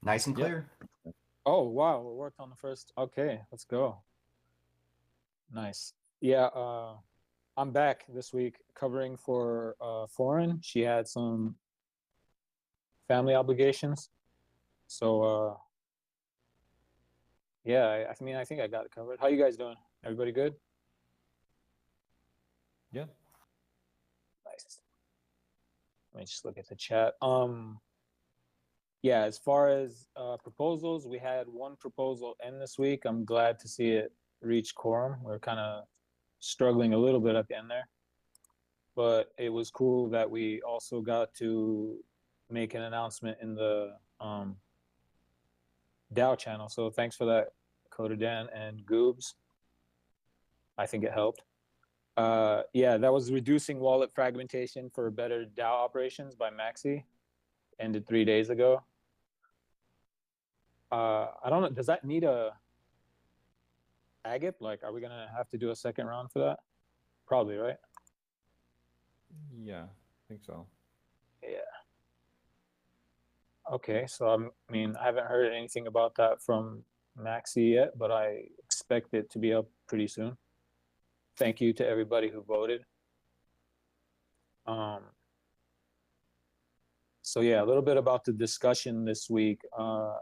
Nice and Yep. clear. Oh, wow. We worked on the first. Okay, let's go. Nice. Yeah, I'm back this week covering for Foreign. She had some family obligations. So, yeah, I mean, I think I got it covered. How you guys doing? Everybody good? Yeah. Nice. Let me just look at the chat. Yeah, as far as proposals, we had one proposal end this week. I'm glad to see it reach quorum. We're kind of struggling a little bit at the end there, but it was cool that we also got to make an announcement in the DAO channel. So thanks for that, Coda Dan and Goobs. I think it helped. Yeah, that was reducing wallet fragmentation for better DAO operations by Maxi. Ended 3 days ago. I don't know. Does that need a agip? Like, are we gonna have to do a second round for that? Probably, right? Yeah, I think so. Yeah. Okay. So I mean, I haven't heard anything about that from Maxi yet, but I expect it to be up pretty soon. Thank you to everybody who voted. Um, so yeah, a little bit about the discussion this week. A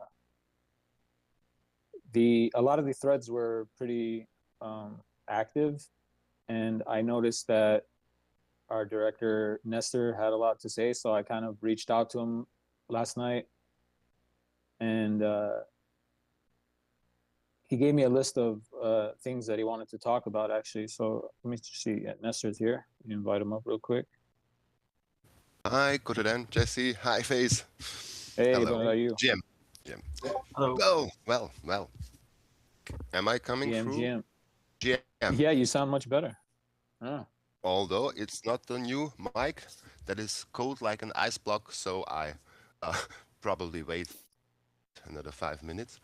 lot of the threads were pretty active, and I noticed that our director Nestor had a lot to say, so I kind of reached out to him last night, and he gave me a list of things that he wanted to talk about. Actually, so let me see. Yeah, Nestor's here. You invite him up real quick. Hi, Kotodan, Jesse. Hi, Face. Hey, Hello, what are you? Jim. Jim. Hello. Well. Am I coming GM, through? GM. GM. Yeah, you sound much better. Oh. Although it's not the new mic that is cold like an ice block, so I uh, probably wait another 5 minutes.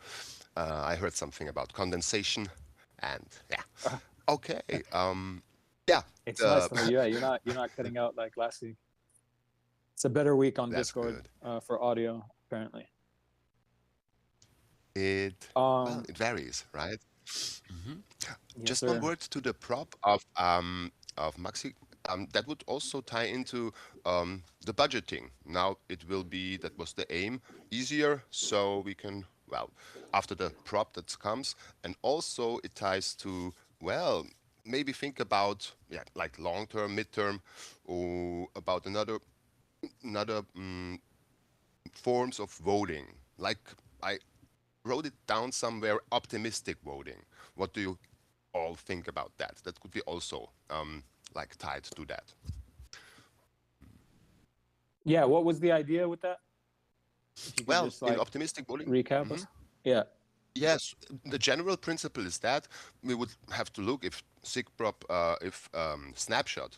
I heard something about condensation, and yeah. Okay. Yeah. It's nice Uh, to know. Yeah, you're not cutting out like last week. It's a better week on that's Discord good. for audio, apparently. It varies, right? hmm Yes, Just one sir. word to the prop of Maxi. That would also tie into the budgeting. Now it will be, that was the aim, easier, so we can, well, after the prop that comes, and also it ties to, well, maybe think about, yeah, like long term, midterm, or about another forms of voting. Like, I wrote it down somewhere, optimistic voting. What do you all think about that? That could be also like tied to that. Yeah, what was the idea with that? If you could Well, just in like optimistic voting, recap us. Yeah. yes, the general principle is that we would have to look if SIGPROP, if Snapshot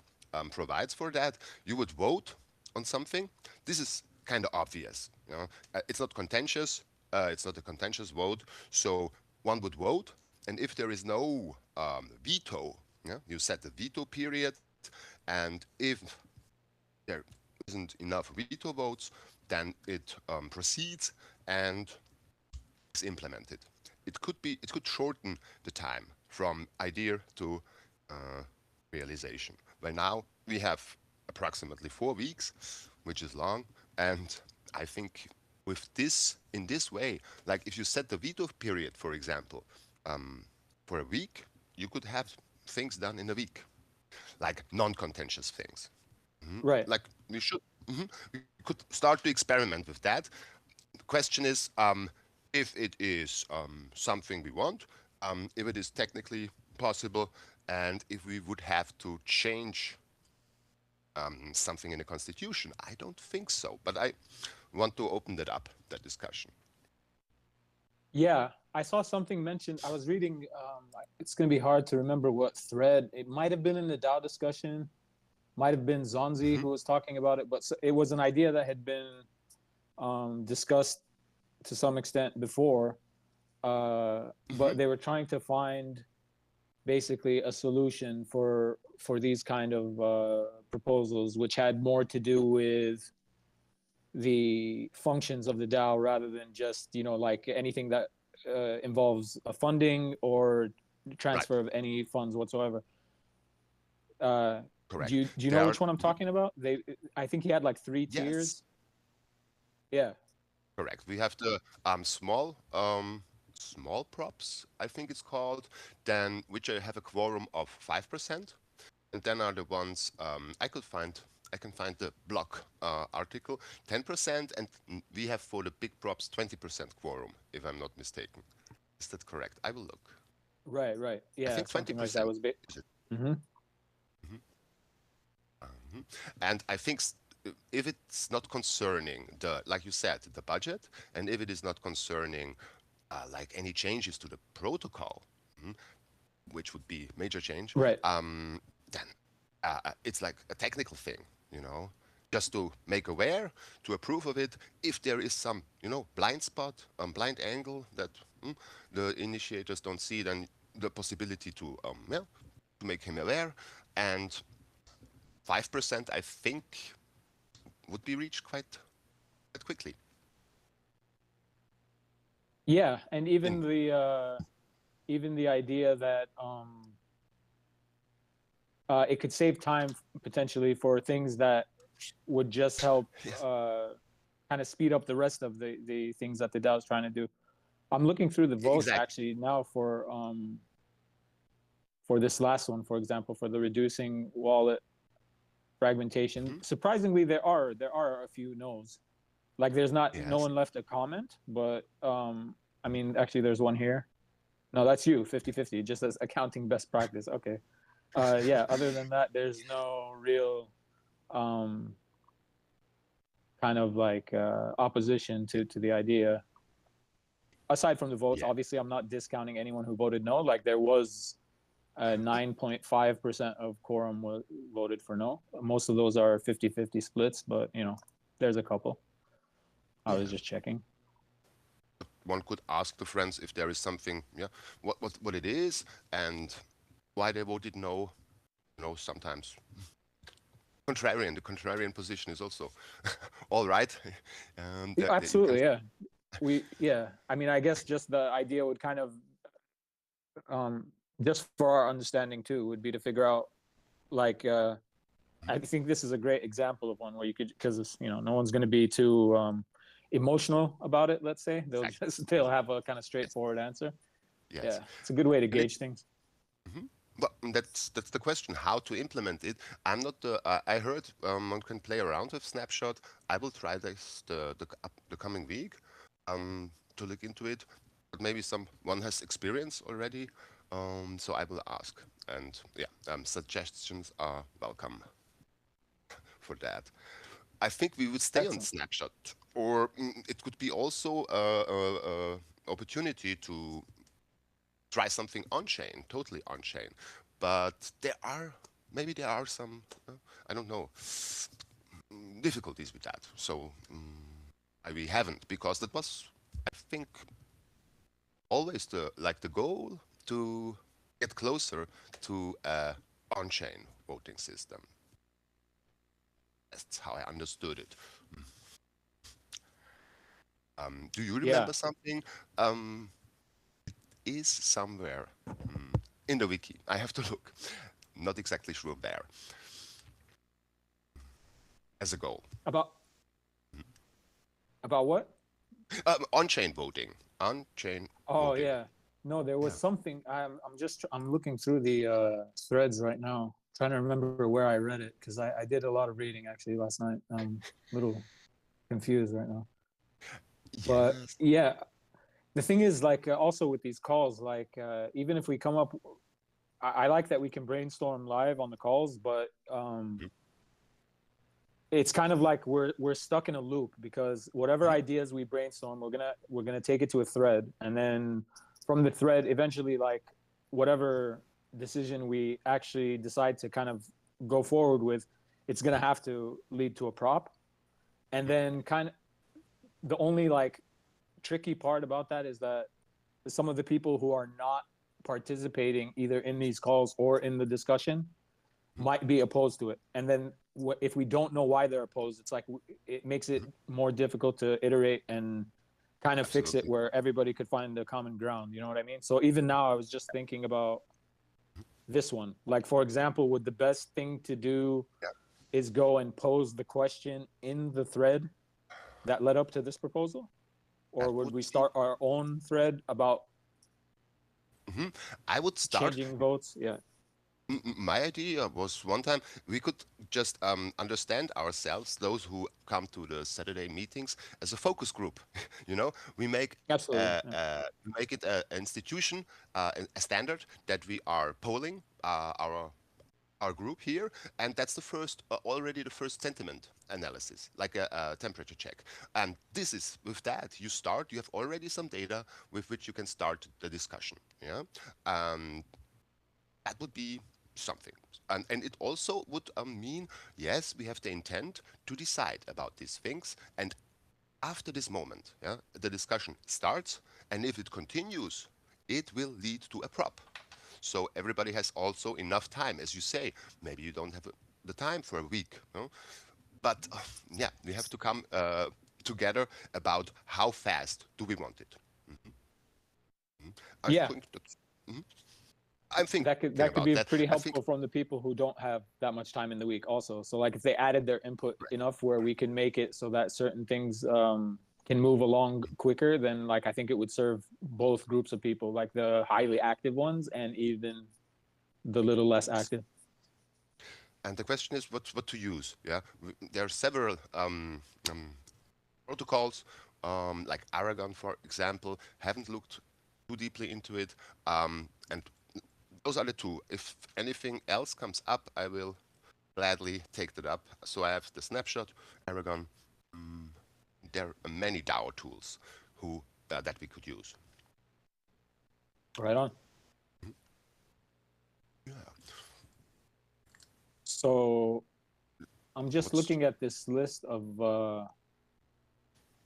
provides for that, you would vote on something. This is kind of obvious. You know? It's not contentious. It's not a contentious vote. So one would vote, and if there is no veto, yeah, you set the veto period, and if there isn't enough veto votes, then it proceeds and is implemented. It could shorten the time from idea to uh, realization. Well, now we have approximately 4 weeks, which is long, and I think with this, in this way, like if you set the veto period, for example, for a week, you could have things done in a week, like non-contentious things. Right. Like we could start to experiment with that. The question is, if it is something we want, if it is technically possible, and if we would have to change something in the constitution. I don't think so, but I want to open that up, that discussion. Yeah, I saw something mentioned. I was reading. It's going to be hard to remember what thread. It might have been in the DAO discussion. Might have been Zonzi who was talking about it, but it was an idea that had been discussed to some extent before. But they were trying to find basically a solution for these kind of proposals, which had more to do with the functions of the DAO rather than just, you know, like anything that involves a funding or transfer of any funds whatsoever. Correct. Do you know which one I'm talking about? I think he had like 3 tiers. Yeah. Correct. We have the small props, I think it's called, then which have a quorum of 5%, and then are the ones I can find the block article 10%, and we have for the big props 20% quorum, if I'm not mistaken. Is that correct? I will look. Right. Yeah, I think something 20%. like that was big. Is it? Mm-hmm. And I think if it's not concerning like you said, the budget, and if it is not concerning like any changes to the protocol, which would be major change, Right. then it's like a technical thing, you know, just to make aware, to approve of it. If there is some, you know, blind spot, blind angle that the initiators don't see, then the possibility to to make him aware, and 5%, I think, would be reached quite quickly. Yeah, and even the idea that it could save time potentially for things that would just help kind of speed up the rest of the things that the DAO is trying to do. I'm looking through the votes actually now for this last one, for example, for the reducing wallet fragmentation. Surprisingly, there are a few no's. Like there's not no one left a comment, but I mean, actually there's one here. No, that's you, 50-50, just as accounting best practice. Okay. Yeah, other than that, there's no real kind of like opposition to the idea. Aside from the votes, obviously I'm not discounting anyone who voted no. Like there was 9.5% of quorum voted for no. Most of those are 50-50 splits, but you know, there's a couple. I was just checking. One could ask the friends if there is something, what it is and why they voted no. You know, sometimes the contrarian position is also all right. Absolutely, yeah. I mean, I guess just the idea would kind of, just for our understanding too, would be to figure out, like, I think this is a great example of one where you could, because you know, no one's going to be too emotional about it. Let's say they'll have a kind of straightforward answer. Yes. Yeah, it's a good way to gauge things. But that's the question, how to implement it. I'm not the. I heard one can play around with Snapshot. I will try this the coming week to look into it. But maybe someone has experience already, so I will ask. And suggestions are welcome for that. I think we would stay on Snapshot, or it could be also a opportunity to try something on-chain, totally on-chain. But there are some, I don't know, difficulties with that. So we haven't, because that was, I think, always the goal to get closer to an on-chain voting system. That's how I understood it. Do you remember something? Is somewhere in the wiki. I have to look. Not exactly sure where. As a goal. About what? On-chain voting. On-chain. Oh voting. yeah. No, there was something. I'm looking through the threads right now, trying to remember where I read it, because I did a lot of reading actually last night. I'm a little confused right now. Yes. But yeah. The thing is, like, also with these calls, like, even if we come up, I like that we can brainstorm live on the calls, but it's kind of like we're stuck in a loop, because whatever ideas we brainstorm, we're gonna take it to a thread, and then from the thread, eventually, like, whatever decision we actually decide to kind of go forward with, it's gonna have to lead to a prop, and then kind of the only like tricky part about that is that some of the people who are not participating either in these calls or in the discussion might be opposed to it, and then if we don't know why they're opposed, it's like it makes it more difficult to iterate and kind of fix it where everybody could find the common ground. You know what I mean? So even now, I was just thinking about this one. Like, for example, would the best thing to do is go and pose the question in the thread that led up to this proposal? Or would we start our own thread about I would start. changing votes? Yeah. My idea was one time we could just understand ourselves, those who come to the Saturday meetings, as a focus group. You know, we make Absolutely. make it an institution, a standard that we are polling our group here, and that's the first already the first sentiment analysis, like a temperature check. And this is with that you start. You have already some data with which you can start the discussion. Yeah, that would be something. And it also would mean, yes, we have the intent to decide about these things. And after this moment, yeah, the discussion starts. And if it continues, it will lead to a prop. So everybody has also enough time. As you say, maybe you don't have the time for a week. No? But yeah, we have to come together about how fast do we want it. I think that's... I'm thinking that could be pretty helpful from the people who don't have that much time in the week also. So like if they added their input enough where we can make it so that certain things can move along quicker, then like I think it would serve both groups of people, like the highly active ones and even the little less active. And the question is what to use. Yeah, there are several protocols, like Aragon, for example. Haven't looked too deeply into it, and those are the two. If anything else comes up, I will gladly take that up. So I have the snapshot, Aragon. There are many DAO tools that we could use. Right on. Yeah. So I'm just looking at this list of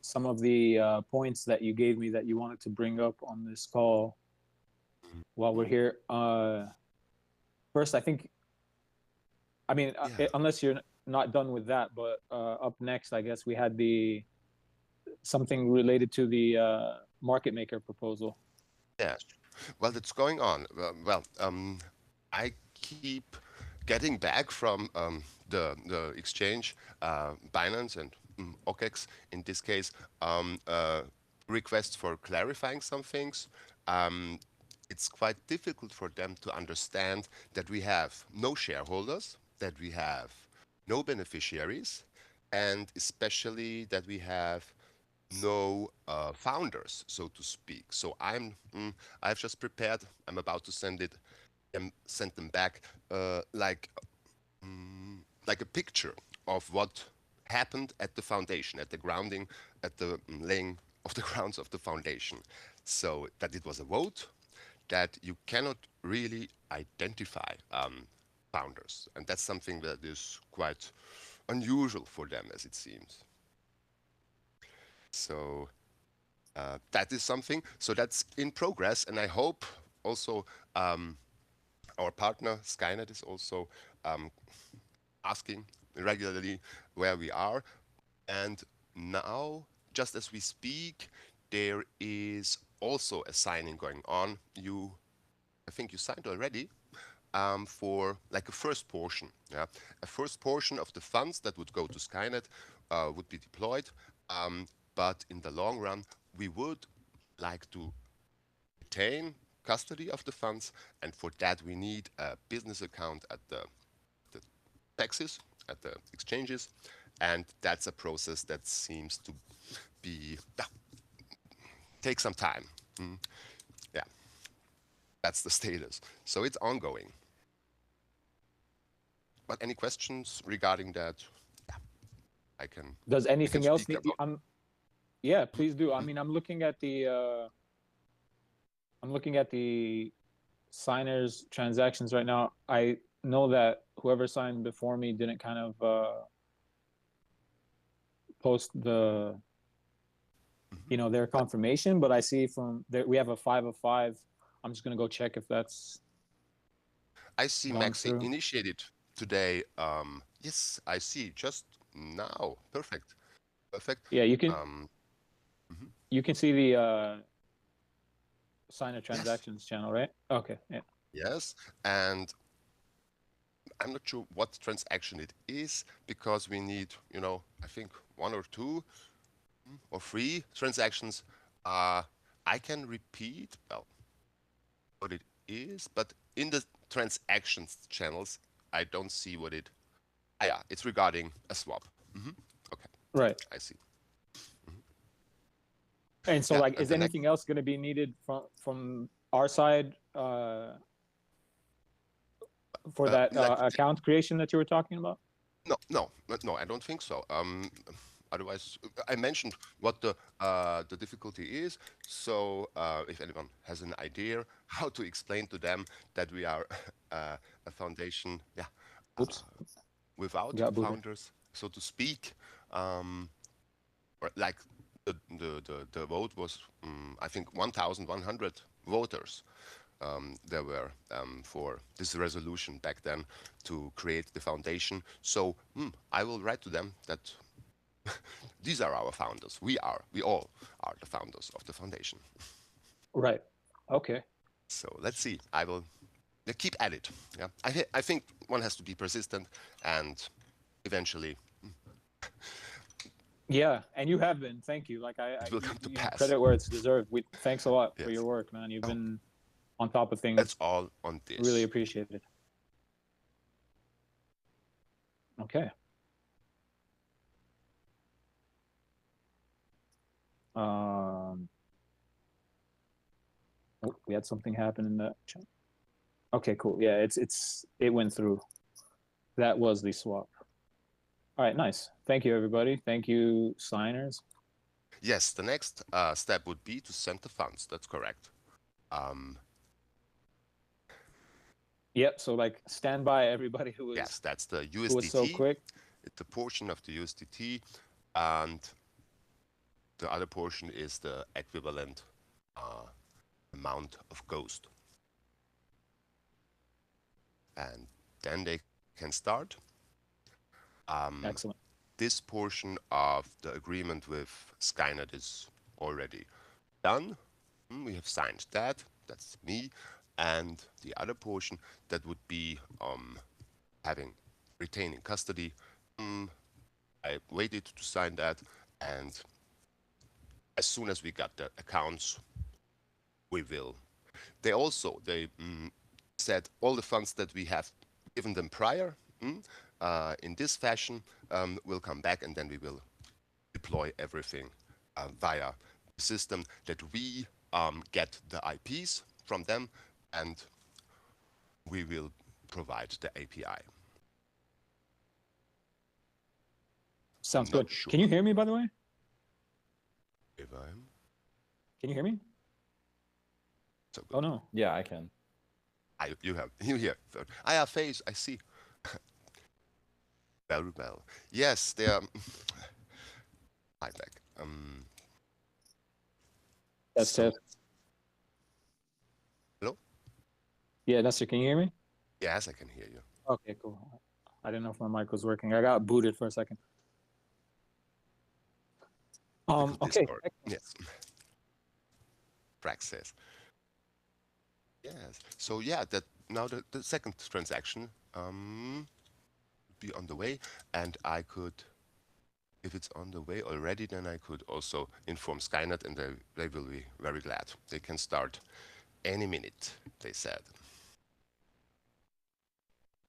some of the points that you gave me that you wanted to bring up on this call while we're here. First, I think, I mean, unless you're not done with that, but up next, I guess we had something related to the market maker proposal. Yeah, well, it's going on. I keep getting back from the exchange, Binance and OKEx in this case, requests for clarifying some things. It's quite difficult for them to understand that we have no shareholders, that we have no beneficiaries, and especially that we have no founders, so to speak. So I've just prepared. I'm about to send them back like a picture of what happened at the foundation, at the grounding, at the laying of the grounds of the foundation. So that it was a vote, that you cannot really identify founders, and that's something that is quite unusual for them, as it seems. So that is something. So that's in progress, and I hope also our partner Skynet is also asking regularly where we are. And now, just as we speak, there is also a signing going on. I think you signed already for like a first portion. Yeah, a first portion of the funds that would go to Skynet would be deployed. But in the long run, we would like to retain custody of the funds, and for that we need a business account at the taxes, at the exchanges, and that's a process that seems to be take some time. Yeah, that's the status. So it's ongoing. But any questions regarding that? Yeah, I can. Does anything else need? Yeah, please do. I mean, I'm looking at the signers transactions right now. I know that whoever signed before me didn't kind of post their confirmation, but I see from there we have a 5 of 5. I'm just gonna go check if that's. I see Maxi initiated today Yes, I see. Just now. Perfect. Perfect. Yeah, Um, mhm. you can see the signer Yes. transactions channel, right? Okay, yeah. Yes. And I'm not sure what transaction it is because we need, I think one or two or three transactions. I can repeat, well, what it is, but in the transactions channels, I don't see what it. Ah, yeah, it's regarding a swap. Okay, Right. I see. And so, Yeah, like, and is the next. anything else going to be needed from our side for that Like account creation that you were talking about? no, I don't think so. Otherwise, I mentioned what the difficulty is. So if anyone has an idea how to explain to them that we are a foundation, yeah, Oops, without got booted. founders, so to speak, um, or like the vote was, I think, 1,100 voters. There were for this resolution back then to create the foundation. So I will write to them that these are our founders. We all are the founders of the foundation. Right. Okay. So let's see. I will keep at it. Yeah, I think one has to be persistent, and eventually Yeah, and you have been. Thank you. Like it will come to you know, pass. credit where it's deserved. Thanks a lot for Yes. your work, man. You've Oh, been on top of that's things. all on Really this. appreciate it. Okay. Um, oh, we had something happen in the chat. Okay, cool. Yeah, it went through. That was the swap. All right, nice. Thank you, everybody. Thank you, signers. Yes, the next step would be to send the funds. That's correct. Um, Yep. So like, stand by everybody yes, that's the who was so USDT. quick. It's a portion of the USDT, and the other portion is the equivalent amount of Ghost. And then they can start. Excellent. This portion of the agreement with Skynet is already done. We have signed that. That's me. And the other portion that would be having retaining custody. I waited to sign that, and as soon as we got the accounts, we will. They said all the funds that we have given them prior in this fashion will come back, and then we will deploy everything via the system that we get the IPs from them, and we will provide the API. Sounds Not good. sure Can you hear me, by the way? if I'm Can you hear me? so good. Oh no. Yeah, I can. You hear. I have face. I see. Very well. Yes, they are. Hi back. That's So, it. hello. Yeah, Nestor, can you hear me? Yes, I can hear you. Okay, cool. I didn't know if my mic was working. I got booted for a second. Okay. Discord. Yes. Prax says. Yes. So yeah, that now the second transaction be on the way, and I could, if it's on the way already, then I could also inform Skynet, and they will be very glad. They can start any minute, they said.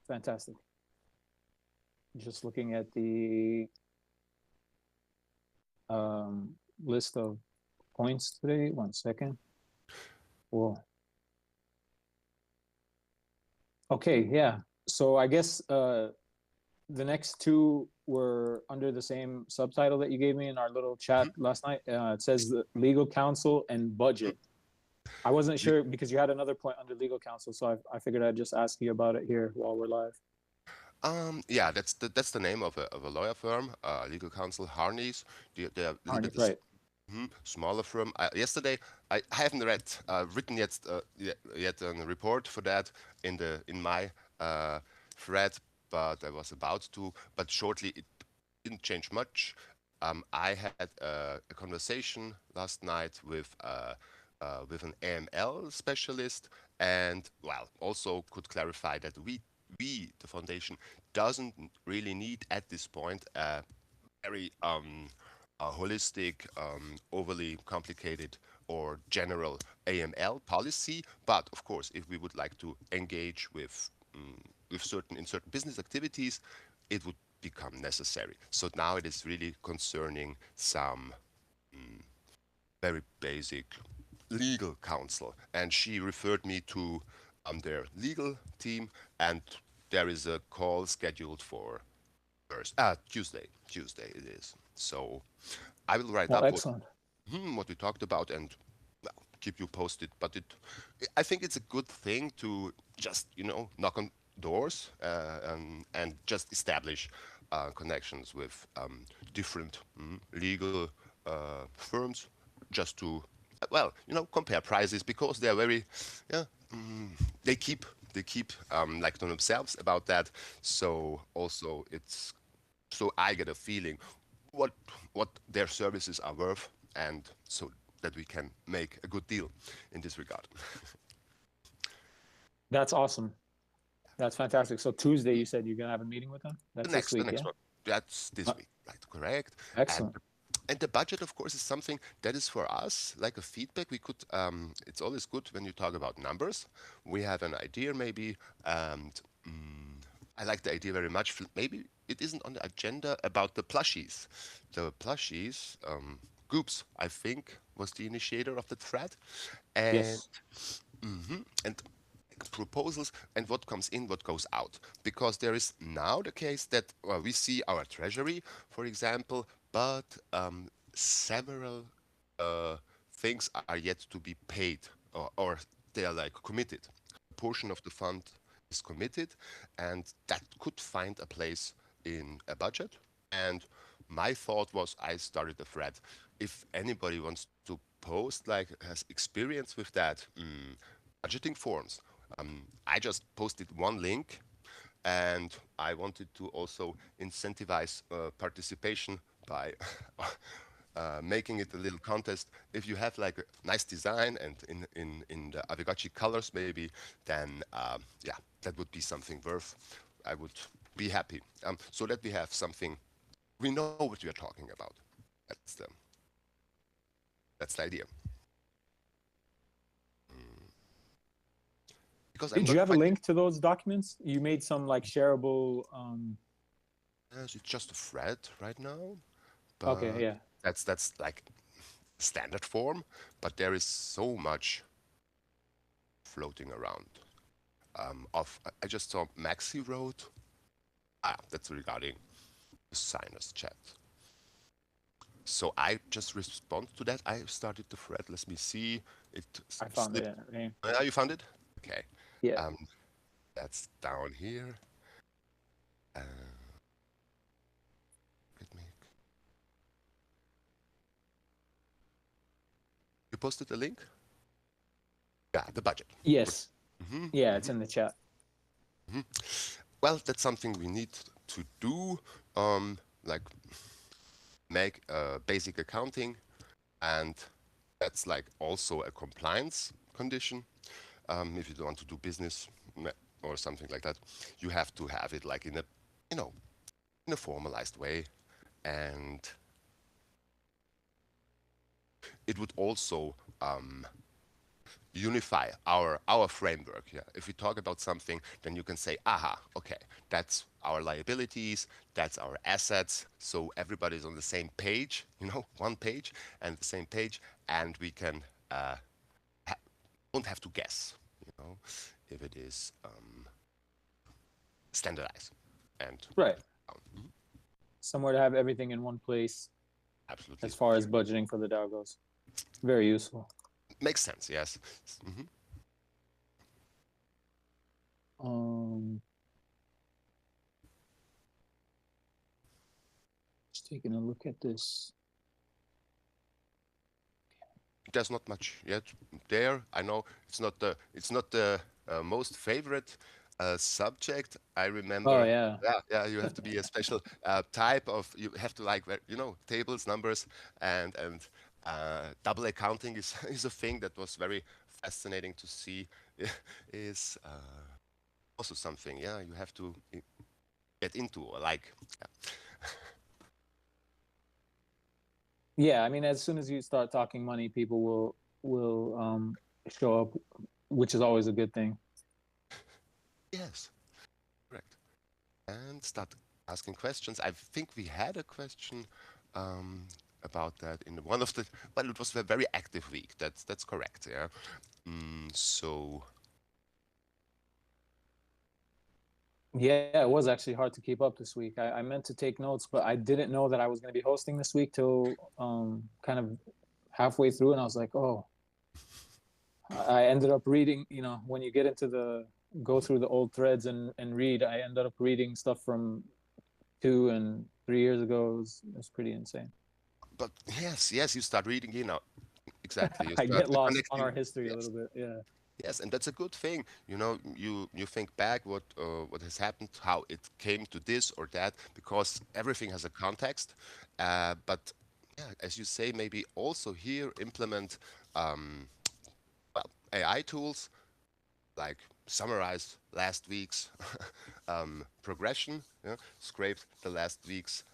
Fantastic. Just looking at the list of points today. 1 second. Well, okay, yeah. So I guess the next two were under the same subtitle that you gave me in our little chat last night. It says the legal counsel and budget. I wasn't sure because you had another point under legal counsel, so I figured I'd just ask you about it here while we're live. Yeah, that's the name of a lawyer firm, legal counsel Harney's. They're a little bit Right. smaller firm. Yesterday, I haven't written yet a report for that in my thread, but I was about to. But shortly, it didn't change much. I had a conversation last night with an AML specialist, and well, also could clarify that the foundation, doesn't really need at this point a very holistic, overly complicated or general AML policy. But of course, if we would like to engage with certain business activities, it would become necessary. So now it is really concerning some very basic legal counsel, and she referred me to their legal team, and there is a call scheduled for Tuesday it is. So I will write Oh, up excellent. what we talked about and well, keep you posted. But I think it's a good thing to just knock on doors and just establish connections with different legal firms, just to compare prices, because they are very yeah they keep like to themselves about that. So also it's so I get a feeling what their services are worth, and so that we can make a good deal in this regard. That's awesome. That's fantastic. So Tuesday, you said you're gonna have a meeting with them. That's this The week, next yeah? one. That's this week, right? Correct. Excellent. And the budget, of course, is something that is for us like a feedback. We could. It's always good when you talk about numbers. We have an idea maybe, and I like the idea very much. Maybe it isn't on the agenda about the plushies. The plushies, Goops, I think, was the initiator of the thread, and Yes. and proposals and what comes in, what goes out. Because there is now the case that we see our treasury, for example, but several things are yet to be paid, or they are like committed. A portion of the fund is committed, and that could find a place in a budget. And my thought was, I started a thread. If anybody wants to post, like has experience with that, budgeting forms, I just posted one link, and I wanted to also incentivize participation by making it a little contest. If you have like a nice design and in the Aavegotchi colors, maybe, then yeah, that would be something worth. I would be happy. So that we have something, we know what we are talking about. That's the that's the idea. Because I'm Did you not have a quite. link to those documents? You made some like shareable. Yes, it's just a thread right now, Okay, but yeah. that's like standard form. But there is so much floating around. I just saw Maxi wrote. That's regarding the sinus chat. So I just respond to that. I started the thread. Let me see. It I found slipped. it. Yeah. You found it? Okay. Yeah. Um, that's down here. Uh, let me. You posted a link? Yeah, the budget. Yes. Mm-hmm. Yeah, it's in the chat. Mm-hmm. Well, that's something we need to do. Like make basic accounting, and that's like also a compliance condition. If you don't want to do business or something like that, you have to have it like in a, in a formalized way, and it would also unify our framework. Yeah, if we talk about something, then you can say, aha, okay, that's our liabilities, that's our assets, so everybody's on the same page, one page and the same page, and we can don't have to guess, if it is standardized and Right. Somewhere to have everything in one place absolutely as far as budgeting for the DAO goes. Very useful. makes sense. Yes. Just taking a look at this. There's not much yet there. I know it's not the most favorite Subject, I remember. Oh yeah. Yeah, you have to be a special type of. You have to like, tables, numbers, and double accounting is is a thing that was very fascinating to see. Is also something. Yeah, you have to get into or like. Yeah, I mean, as soon as you start talking money, people will show up, which is always a good thing. Yes, correct. And start asking questions. I think we had a question about that in one of the. Well, it was a very active week. That's correct. Yeah. So Yeah, it was actually hard to keep up this week. I meant to take notes, but I didn't know that I was going to be hosting this week till kind of halfway through, and I was like, oh, I ended up reading. When you get into go through the old threads and read, I ended up reading stuff from 2 and 3 years ago. It was pretty insane. but yes, you start reading, exactly. You I start get lost on our connecting. history a little Yes, bit. Yeah. yes, and that's a good thing. You think back what has happened, how it came to this or that, because everything has a context. But yeah, as you say, maybe also here implement well AI tools like summarize last week's progression, scrape the last week's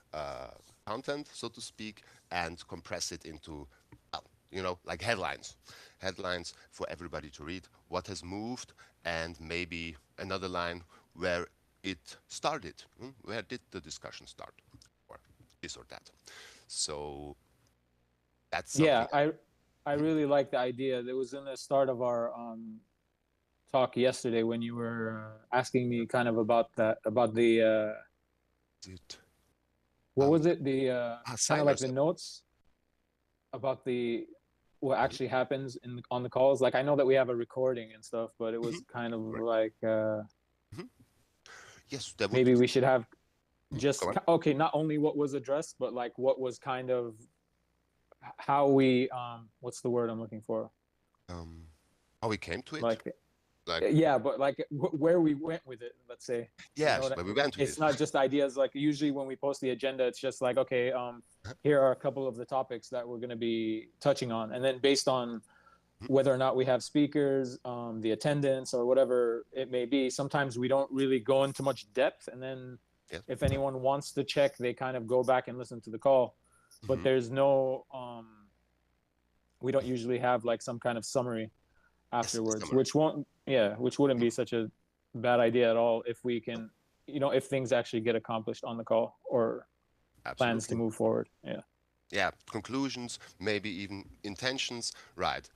content, so to speak, and compress it into, well, like headlines for everybody to read. What has moved, and maybe another line where it started. Where did the discussion start, or this or that? So that's Yeah, something. I really like the idea. That was in the start of our talk yesterday when you were asking me kind of about the Dude. what was it, the kind of like Signers. the notes about the what actually happens on the calls. Like I know that we have a recording and stuff, but it was kind of Correct. like Mhm. Yes, there would. maybe we should have Go just on. okay, not only what was addressed, but like what was kind of how we what's the word I'm looking for? Um, how we came to it? Like Like, yeah, but like where we went with it, let's say. yes, where we went with It's it. not just ideas. Like usually when we post the agenda, it's just like, okay, here are a couple of the topics that we're going to be touching on, and then based on whether or not we have speakers, the attendance, or whatever it may be, sometimes we don't really go into much depth, and then Yes. if anyone wants to check, they kind of go back and listen to the call. But Mhm. there's no we don't usually have like some kind of summary Yes, a afterwards, summary. which wouldn't be such a bad idea at all if we can, if things actually get accomplished on the call or plans to Absolutely. move forward. Yeah. Yeah, conclusions, maybe even intentions. Right.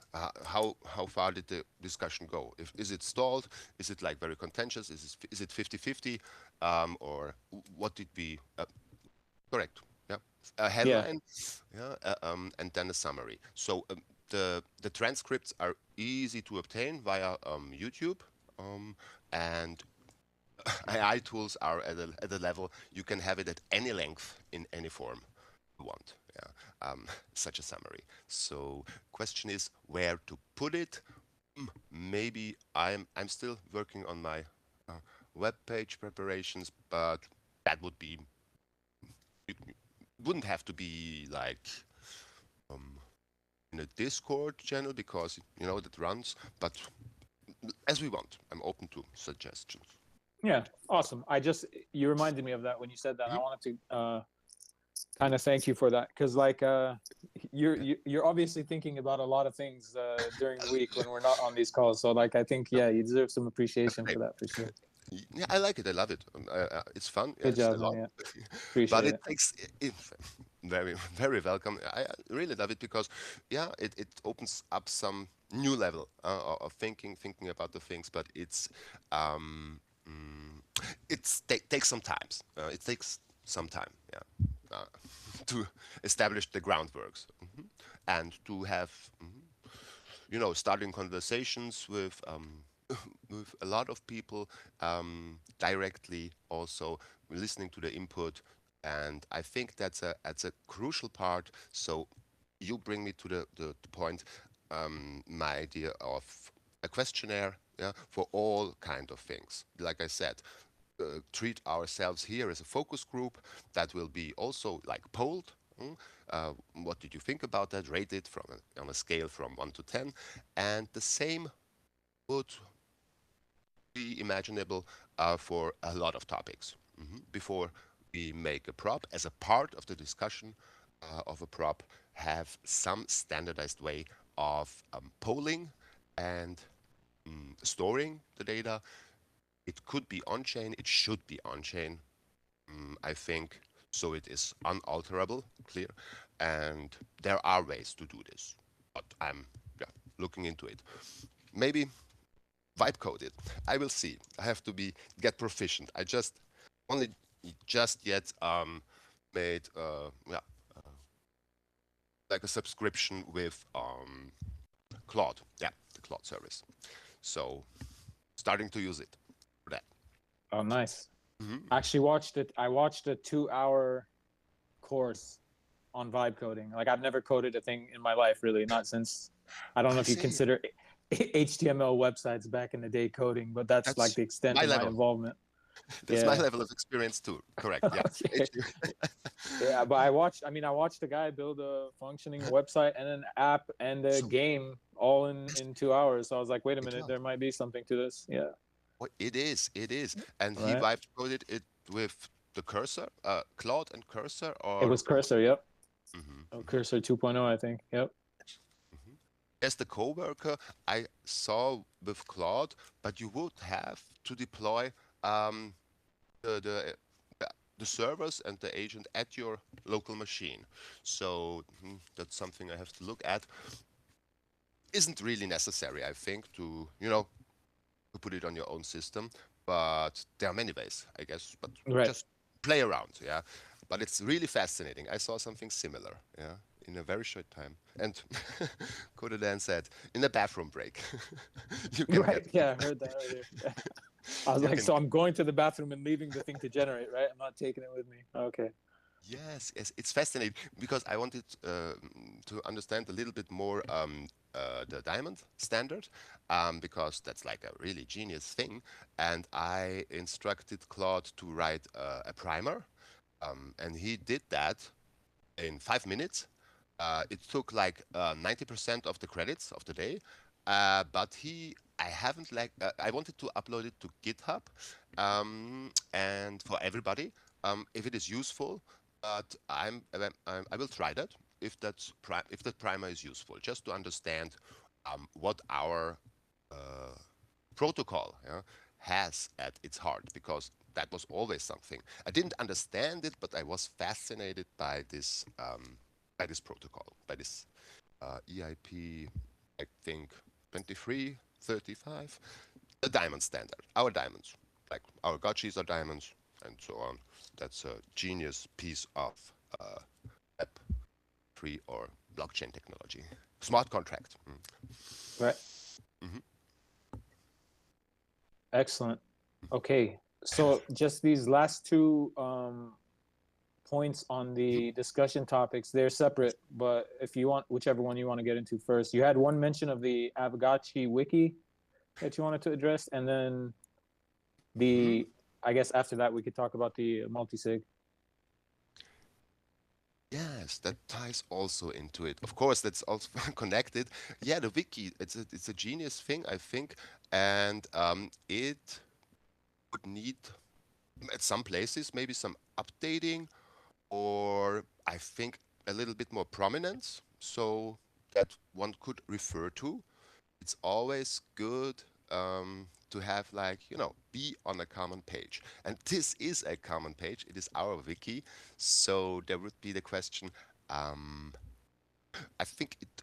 How far did the discussion go? If is it stalled? Is it like very contentious? Is it 50-50? Or what did we correct? Yeah. A Yeah. headline, yeah, and then a summary. So the transcripts are easy to obtain via YouTube, and AI tools are at a level you can have it at any length in any form you want. Yeah, such a summary. So question is where to put it. Maybe I'm still working on my web page preparations, but that would be it wouldn't have to be like um, in a Discord channel because that runs, but as we want. I'm open to suggestions. Yeah. Awesome. You reminded me of that when you said that. I Mhm. wanted to kind of thank you for that because like you're obviously thinking about a lot of things during the week when we're not on these calls. So like I think No, yeah, you deserve some that's appreciation great. for that for sure. Yeah, I like it. I love it. It's fun. Good Yes, a job, man. lot. Yeah. But Appreciate it it. takes very very welcome. I really love it because yeah, it opens up some new level of thinking about the things. But um, mm, takes some time. It takes some time. Yeah. To establish the groundworks. And to have starting conversations with with a lot of people directly, also listening to the input, and I think that's a crucial part. So you bring me to the point, my idea of a questionnaire yeah, for all kind of things. Like I said, treat ourselves here as a focus group that will be also like polled. What did you think about that? Rate it from on a scale from 1 to 10. And the same would be imaginable for a lot of topics. Before we make a prop, as a part of the discussion of a prop, have some standardized way of polling and storing the data. It could be on-chain, it should be on-chain, I think, so it is unalterable, clear, and there are ways to do this, but I'm looking into it. Maybe vibe code it. I will see. I have to get proficient. I only just yet made like a subscription with Claude, the Claude service. So starting to use it for that. Oh, nice. I actually watched it. I watched a 2-hour course on vibe coding. Like, I've never coded a thing in my life, really, not since, I don't know if you consider HTML websites back in the day coding, but that's like the extent of my involvement. That's my level of experience too. Correct. Yeah. Okay. Yeah, but I watched a guy build a functioning website and an app and a game all in 2 hours. So I was like, wait a minute, there might be something to this. Yeah. Well, it is. And he vibe coded it with the cursor, Claude and cursor, or it was cursor. Yep. Cursor 2.0, I think. Yep. As the coworker, I saw with Claude, but you would have to deploy the servers and the agent at your local machine. So that's something I have to look at. Isn't really necessary, I think, to to put it on your own system, but there are many ways, I guess. But just play around, yeah. But it's really fascinating. I saw something similar, yeah, in a very short time. And Kododan said, in a bathroom break. Yeah, I heard that earlier. I was like, so I'm going to the bathroom and leaving the thing to generate, right? I'm not taking it with me. Okay. Yes, it's fascinating because I wanted to understand a little bit more the diamond standard because that's like a really genius thing. And I instructed Claude to write a primer, and he did that in 5 minutes. It took like 90% of the credits of the day, but I wanted to upload it to GitHub, and for everybody, if it is useful. But I will try that if that primer is useful, just to understand what our protocol has at its heart, because that was always something I didn't understand it, but I was fascinated by this protocol, by this EIP, I think 2335, the diamond standard, our diamonds, like our gotchis are diamonds, and so on. That's a genius piece of Web3 or blockchain technology. Smart contract. Right. Excellent. Okay. So just these last two points on the discussion topics, they're separate, but if you want, whichever one you want to get into first. You had one mention of the Aavegotchi wiki that you wanted to address, and then I guess after that we could talk about the multi-sig. Yes, that ties also into it. Of course, that's also connected. Yeah, the wiki, it's a genius thing, I think, and it would need at some places maybe some updating, or I think a little bit more prominence, so that one could refer to. It's always good to have, like, be on a common page. And this is a common page. It is our wiki. So there would be the question, I think it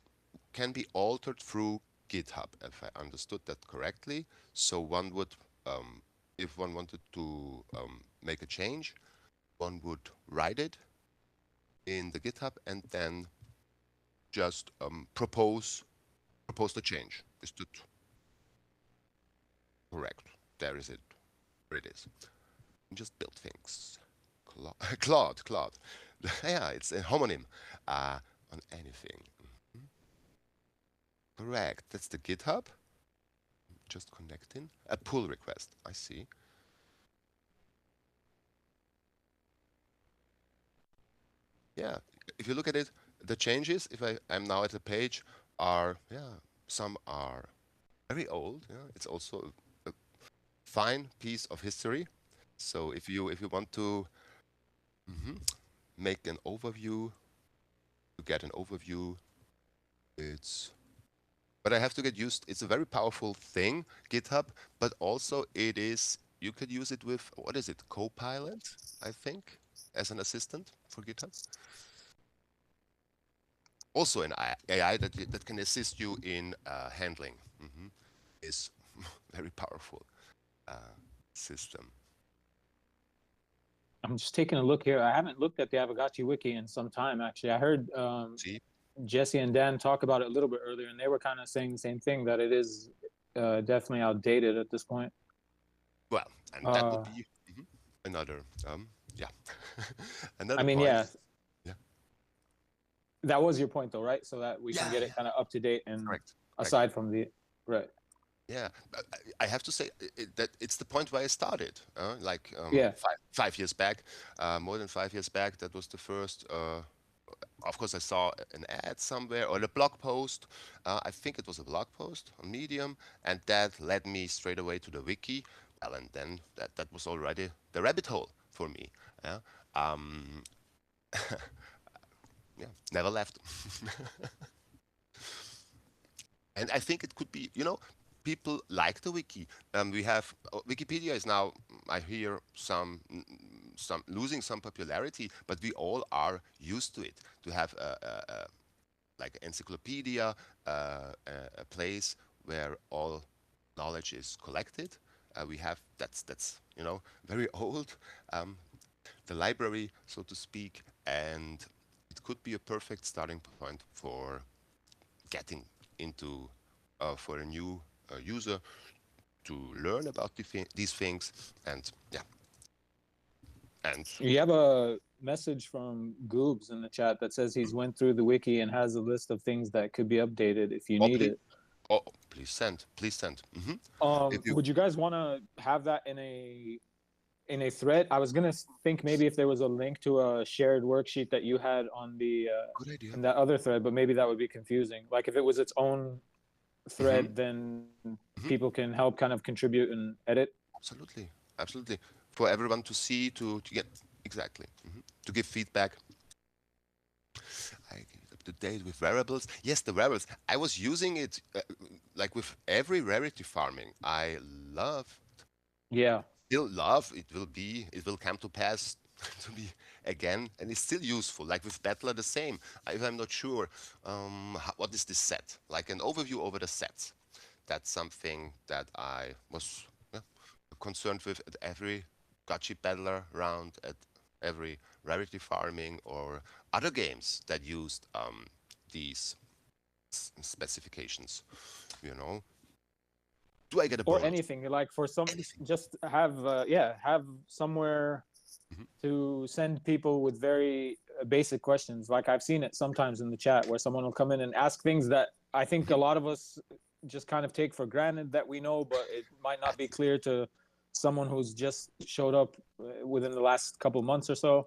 can be altered through GitHub, if I understood that correctly. So one would, if one wanted to make a change, one would write it in the GitHub and then just propose the change. Is that correct? There is it. There it is. Just build things. Claude. Yeah, it's a homonym on anything. Correct. That's the GitHub. just connecting. A pull request. I see. Yeah. If you look at it, the changes, if I'm now at the page, are, yeah, some are very old. Yeah. It's also a fine piece of history. So if you want to make an overview, to get an overview, it's but I have to get used. It's a very powerful thing, GitHub, but also it is, you could use it with, what is it, Copilot, I think, as an assistant for GitHub. Also an AI that can assist you in handling. Is very powerful system. I'm just taking a look here. I haven't looked at the Aavegotchi wiki in some time, actually. I heard See? Jesse and Dan talk about it a little bit earlier, and they were kind of saying the same thing, that it is definitely outdated at this point. Well, and that would be another, yeah, another I mean, point. yeah, Yeah. that was your point, though, right? So that we can get it kind of up to date and Correct. aside from the right. Yeah, I have to say that it's the point where I started. Like Yeah. 5 years back, more than 5 years back. That was the first. Of course, I saw an ad somewhere or a blog post. I think it was a blog post on Medium, and that led me straight away to the wiki. Well, and then that was already the rabbit hole for me. Yeah, yeah, never left. And I think it could be, people like the wiki. We have Wikipedia is now, I hear some losing some popularity, but we all are used to it. To have like encyclopedia, a place where all knowledge is collected. We have that's very old, the library, so to speak, and it could be a perfect starting point for getting into for a new user to learn about these things, and yeah, and You have a message from Goobs in the chat that says he's went through the wiki and has a list of things that could be updated if you need it. oh, please send. Would you guys want to have that in a thread? I was gonna think maybe if there was a link to a shared worksheet that you had on the Good idea. in that other thread, but maybe that would be confusing. Like if it was its own thread, then people can help kind of contribute and edit. Absolutely, for everyone to see, to get exactly, to give feedback. I get up to date with variables. Yes, the variables. I was using it like with every rarity farming. I love, Yeah. still love. It will come to pass to be again, and it's still useful. Like with Battler, the same. If I'm not sure, what is this set? Like an overview over the sets. That's something that I was concerned with at every Gotchi Battler round, at every rarity farming or other games that used these specifications. Do I get a Or bonus? anything like for some, Anything. just have have somewhere to send people with very basic questions. Like I've seen it sometimes in the chat where someone will come in and ask things that I think a lot of us just kind of take for granted that we know, but it might not be clear to someone who's just showed up within the last couple months or so.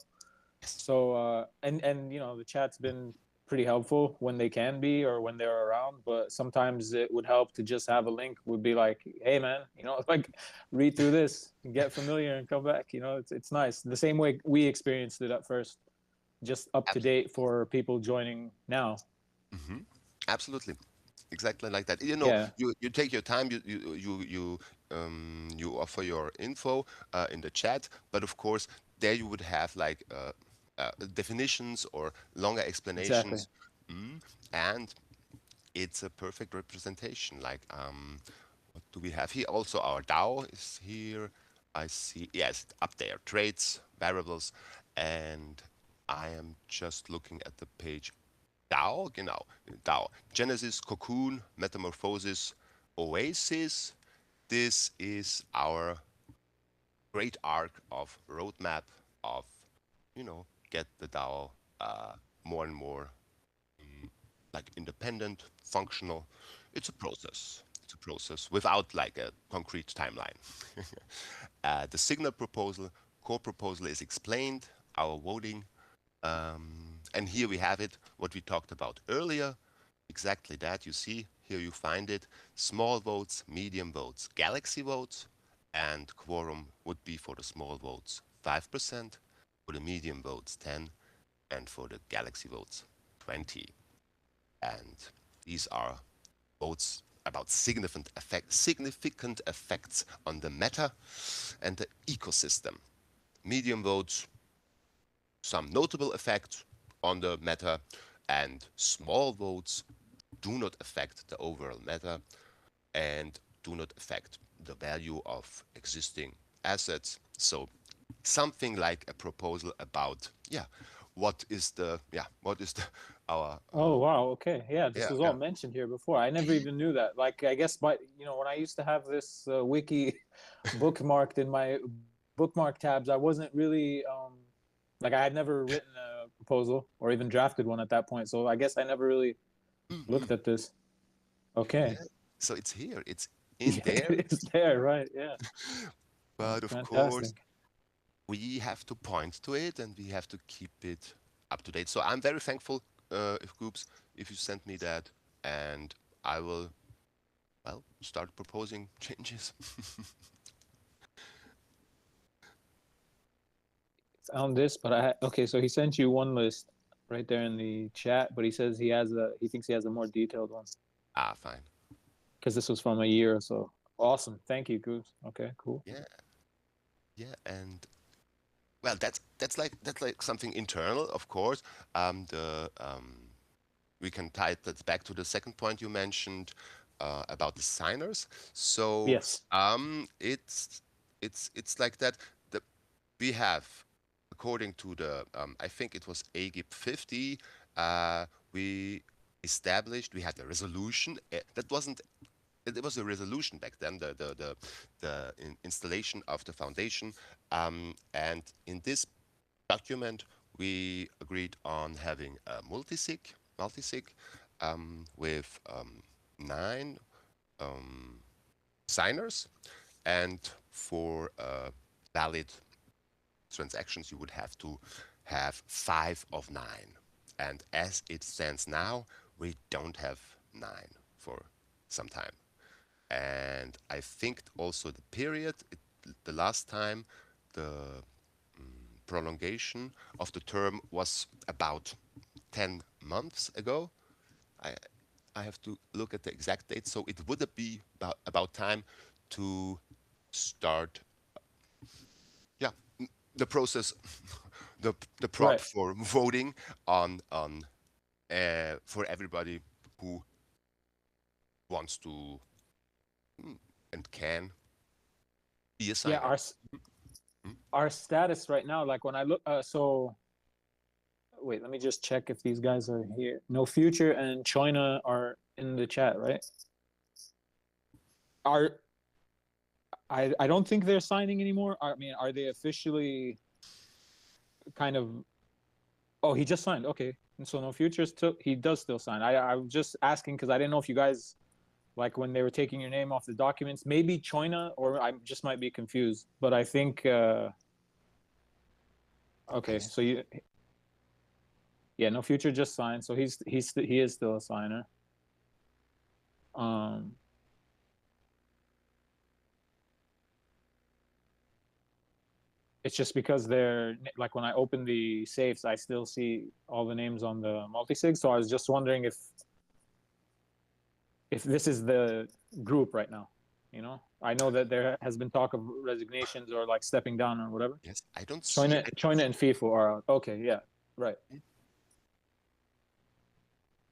So and the chat's been pretty helpful when they can be or when they're around, but sometimes it would help to just have a link, would be like, hey man, like read through this, get familiar and come back. It's nice, the same way we experienced it at first, just up to date for people joining now. Absolutely, exactly like that. Yeah. You take your time. You offer your info in the chat, but of course there you would have like definitions or longer Exactly. explanations, and it's a perfect representation. Like what do we have here? Also our DAO is here. I see, yes, up there, traits, variables, and I am just looking at the page. DAO, genau, DAO. Genesis, Cocoon, Metamorphosis, Oasis. This is our great arc of roadmap of, get the DAO more and more like independent, functional. It's a process. the process without like a concrete timeline. The signal proposal, core proposal is explained, our voting, and here we have it, what we talked about earlier, exactly that. You see, here you find it, small votes, medium votes, galaxy votes, and quorum would be for the small votes 5%, for the medium votes 10, and for the galaxy votes 20. And these are votes about significant effects on the meta and the ecosystem. Medium votes, some notable effects on the meta, and small votes do not affect the overall meta and do not affect the value of existing assets. So something like a proposal about what is the our Oh wow, okay, yeah, this yeah was all mentioned here before. I never even knew that. Like, I guess, but when I used to have this wiki bookmarked in my bookmark tabs, I wasn't really like, I had never written a proposal or even drafted one at that point. So I guess I never really looked at this. Okay. yeah. So it's here, it's in there, It's there, right? Yeah. but of course Fantastic. we have to point to it and we have to keep it up to date. So I'm very thankful, if groups, if you send me that, and I will, well, start proposing changes. Found this, but okay, so he sent you one list right there in the chat, but he says he thinks he has a more detailed one Fine. because this was from a year or so. Awesome. Thank you, Goose. Okay, cool. Yeah, and well, that's like something internal, of course. We can tie that back to the second point you mentioned, about the signers. So Yes. it's like that. We have, according to the I think it was AGIP 50, we had a resolution. That wasn't. It was a resolution back then. The installation of the foundation, and in this document we agreed on having a multi-sig, with 9 signers, and for valid transactions you would have to have 5 of 9, and as it stands now we don't have 9 for some time. And I think also the period, the last time the prolongation of the term was about 10 months ago. I have to look at the exact date, so it would be about time to start the process, the prop Right. for voting on for everybody who wants to and can be a signer. Yeah, our status right now, like when I look, so wait, let me just check if these guys are here. No Future and China are in the chat, right? I don't think they're signing anymore. I mean, are they officially kind of? Oh, he just signed. Okay, and so No Future he does still sign. I was just asking because I didn't know if you guys, like when they were taking your name off the documents, maybe China, or I just might be confused. But I think okay, so No Future just signed, so he is still a signer. It's just because they're like, when I open the safes, I still see all the names on the multi-sig. So I was just wondering if this is the group right now. I know that there has been talk of resignations or like stepping down or whatever. Yes, I don't see China and FIFO are out. Okay, yeah, right.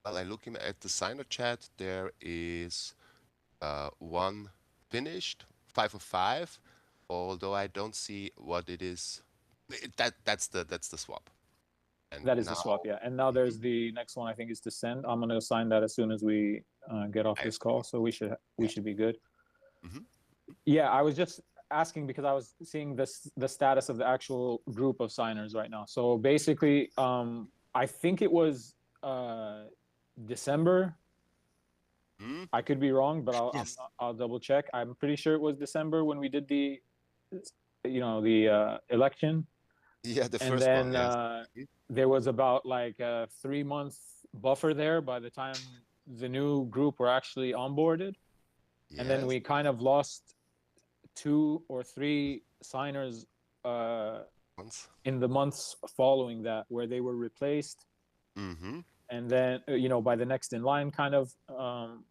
Well, I looking at the signer chat. There is one finished, 5 of 5. Although I don't see what it is. That's the swap. And that is the swap, yeah. And now there's the next one. I think is to send. I'm gonna assign that as soon as we get off this call. So we should be good. Yeah, I was just asking because I was seeing the status of the actual group of signers right now. So basically, I think it was December I could be wrong, but Yes. I'll double check. I'm pretty sure it was December when we did the, the election, Yeah, the and first one. then Yes. there was about like a 3 month buffer there by the time the new group were actually onboarded, and then Yes. we kind of lost 2 or 3 signers Once. in the months following that, where they were replaced, Mm-hmm. and then by the next in line, kind of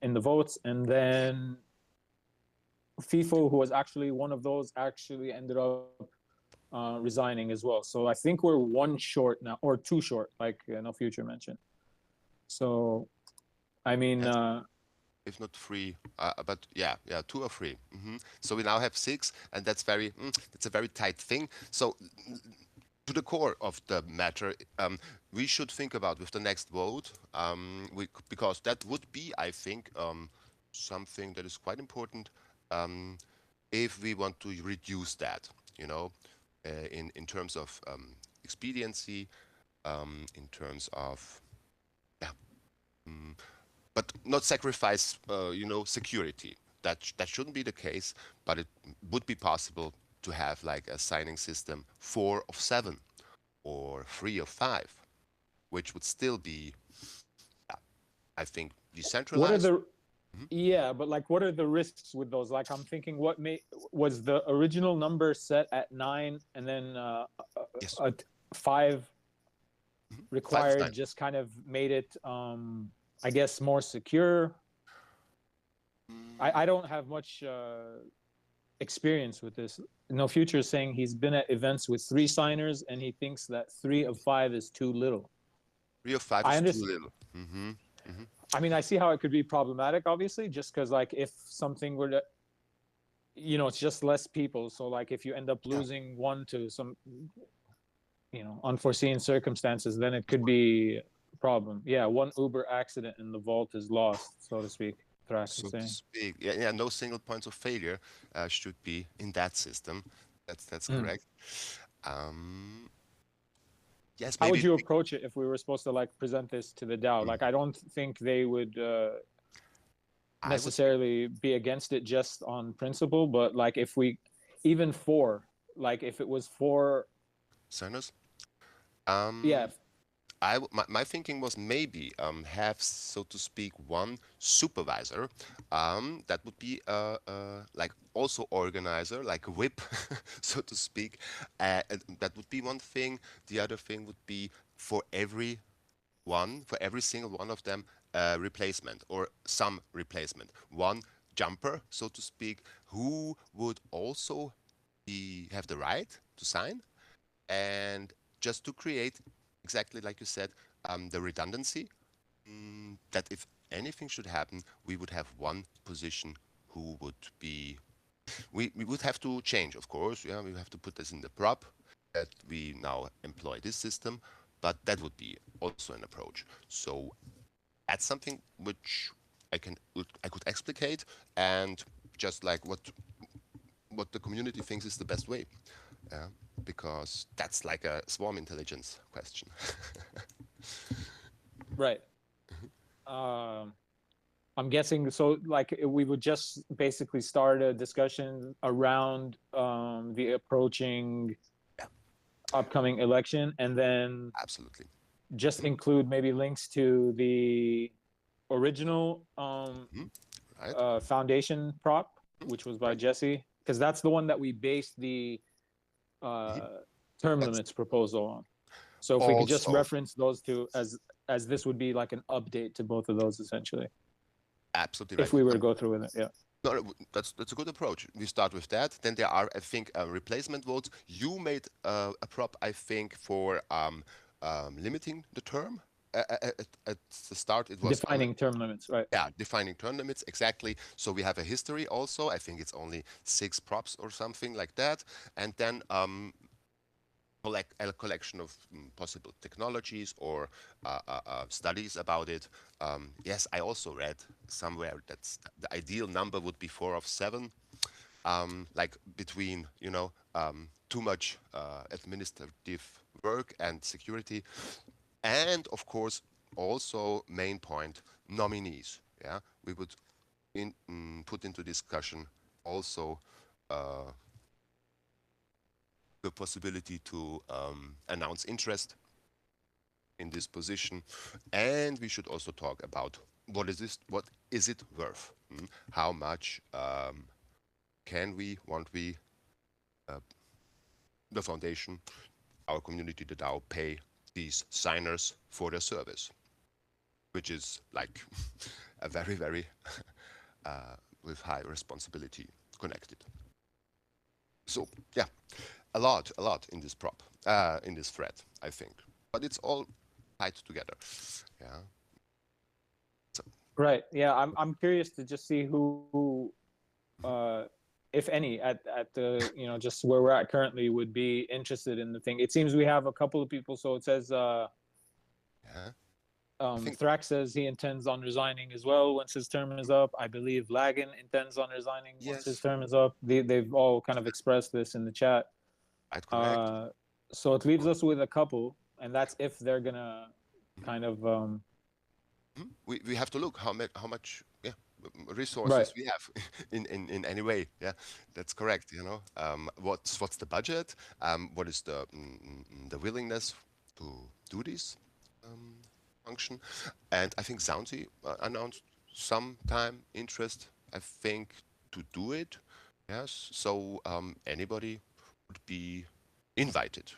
in the votes, and then FIFO, who was actually one of those, actually ended up resigning as well. So I think we're 1 short now, or 2 short, like No Future mentioned. So, I mean, Yes. If not 3, but yeah, 2 or 3. So we now have 6, and that's a very tight thing. So to the core of the matter, we should think about with the next vote, because that would be, I think, something that is quite important, um, if we want to reduce that, in terms of expediency, in terms of, yeah, but not sacrifice, security. That shouldn't be the case, but it would be possible to have like a signing system 4 of 7 or 3 of 5, which would still be, I think, what are decentralized. the yeah, but like, what are the risks with those? Like, I'm thinking, was the original number set at 9, and then Yes. 5 5 of required 9. just kind of made it, I guess, more secure. I don't have much experience with this. No Future is saying he's been at events with 3 signers, and he thinks that 3 of 5 is too little. 3 of 5 I is too understand. little. I mean, I see how it could be problematic, obviously, just because, like, if something were to, it's just less people. So, like, if you end up Yeah, losing one to some, unforeseen circumstances, then it of could course. be a problem. Yeah, one Uber accident and the vault is lost, so to speak. Thrax is So to saying. speak. Yeah, no single points of failure should be in that system. That's Mm. correct. Um, yes, How would maybe you approach it if we were supposed to, like, present this to the DAO? mm, Like, I don't think they would I would. necessarily be against it just on principle, but like, if we, even 4, like, if it was 4, Cernus. yeah, My thinking was maybe have, so to speak, one supervisor, that would be like also organizer, like a whip, so to speak. And that would be one thing. The other thing would be for every single one of them, replacement or some replacement. One jumper, so to speak, who would also have the right to sign, and just to create, exactly like you said, the redundancy, that if anything should happen, we would have one position who would be. We would have to change, of course. Yeah, we have to put this in the prop that we now employ this system, but that would be also an approach. So that's something which I could explicate, and just like what the community thinks is the best way. Yeah, because that's like a swarm intelligence question. right. Um, I'm guessing, so, like, we would just basically start a discussion around the approaching Yeah, upcoming election, and then absolutely. just include maybe links to the original Mhm. Right? foundation prop, which was by Right? Jesse, because that's the one that we based the Mhm. term That's limits proposal on. So if we could just also reference those two, as this would be like an update to both of those, essentially, absolutely right. if we were to go through with it. Yeah. No, that's a good approach. We start with that. Then there are, I think, replacement votes. You made a prop, I think, for limiting the term. At the start, it was Defining term limits, right? yeah, defining turn limits, exactly. So we have a history also. I think it's only 6 props or something like that. And then a collection of possible technologies or studies about it. Yes, I also read somewhere that the ideal number would be 4 of 7, like between, too much administrative work and security. And of course, also main point, nominees. Yeah, we would put into discussion also the possibility to announce interest in this position, and we should also talk about what is it worth? How much want we, the foundation, our community, the DAO, pay these signers for their service, which is like a very, very with high responsibility connected. So yeah, a lot in this in this thread, I think, but it's all tied together. Yeah. Right. Yeah. I'm curious to just see who if any, at the just where we're at currently would be interested in the thing. It seems we have a couple of people. So it says Thrax says he intends on resigning as well once his term is up. I believe Lagan intends on resigning once his term is up. They've all kind of expressed this in the chat. Correct. So it leaves us with a couple, and that's if they're gonna kind of we have to look how much resources we have in any way. Yeah, that's correct. What's the budget? What is the willingness to do this function? And I think Zaunzi announced sometime interest, I think, to do it. Yes, so anybody would be invited.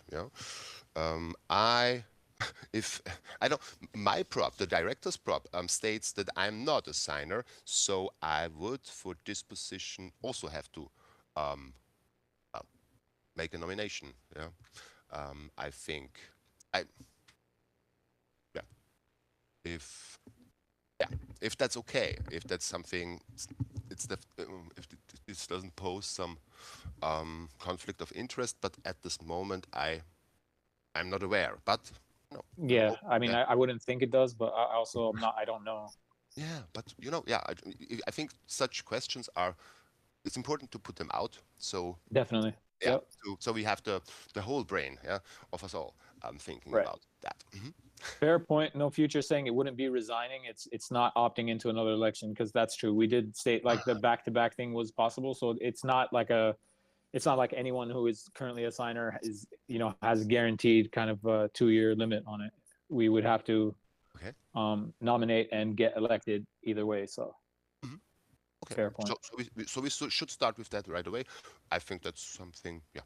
If I don't, my prop, the director's prop, states that I'm not a signer, so I would, for this position, also have to make a nomination. Yeah, I think if that's okay, if that's something, if this doesn't pose some conflict of interest, but at this moment I'm not aware, but. No. Yeah, I mean, I wouldn't think it does, but I don't know. Yeah, but I think such questions it's important to put them out. So definitely. Yeah. Yep. So we have the whole brain, of us all thinking about that. Fair point. No Future saying it wouldn't be resigning. It's not opting into another election, because that's true. We did state like the back-to-back thing was possible, so it's not like anyone who is currently a signer is has guaranteed kind of a 2-year limit on it. We would have to nominate and get elected either way. So okay. Fair point. So we should start with that right away. I think that's something that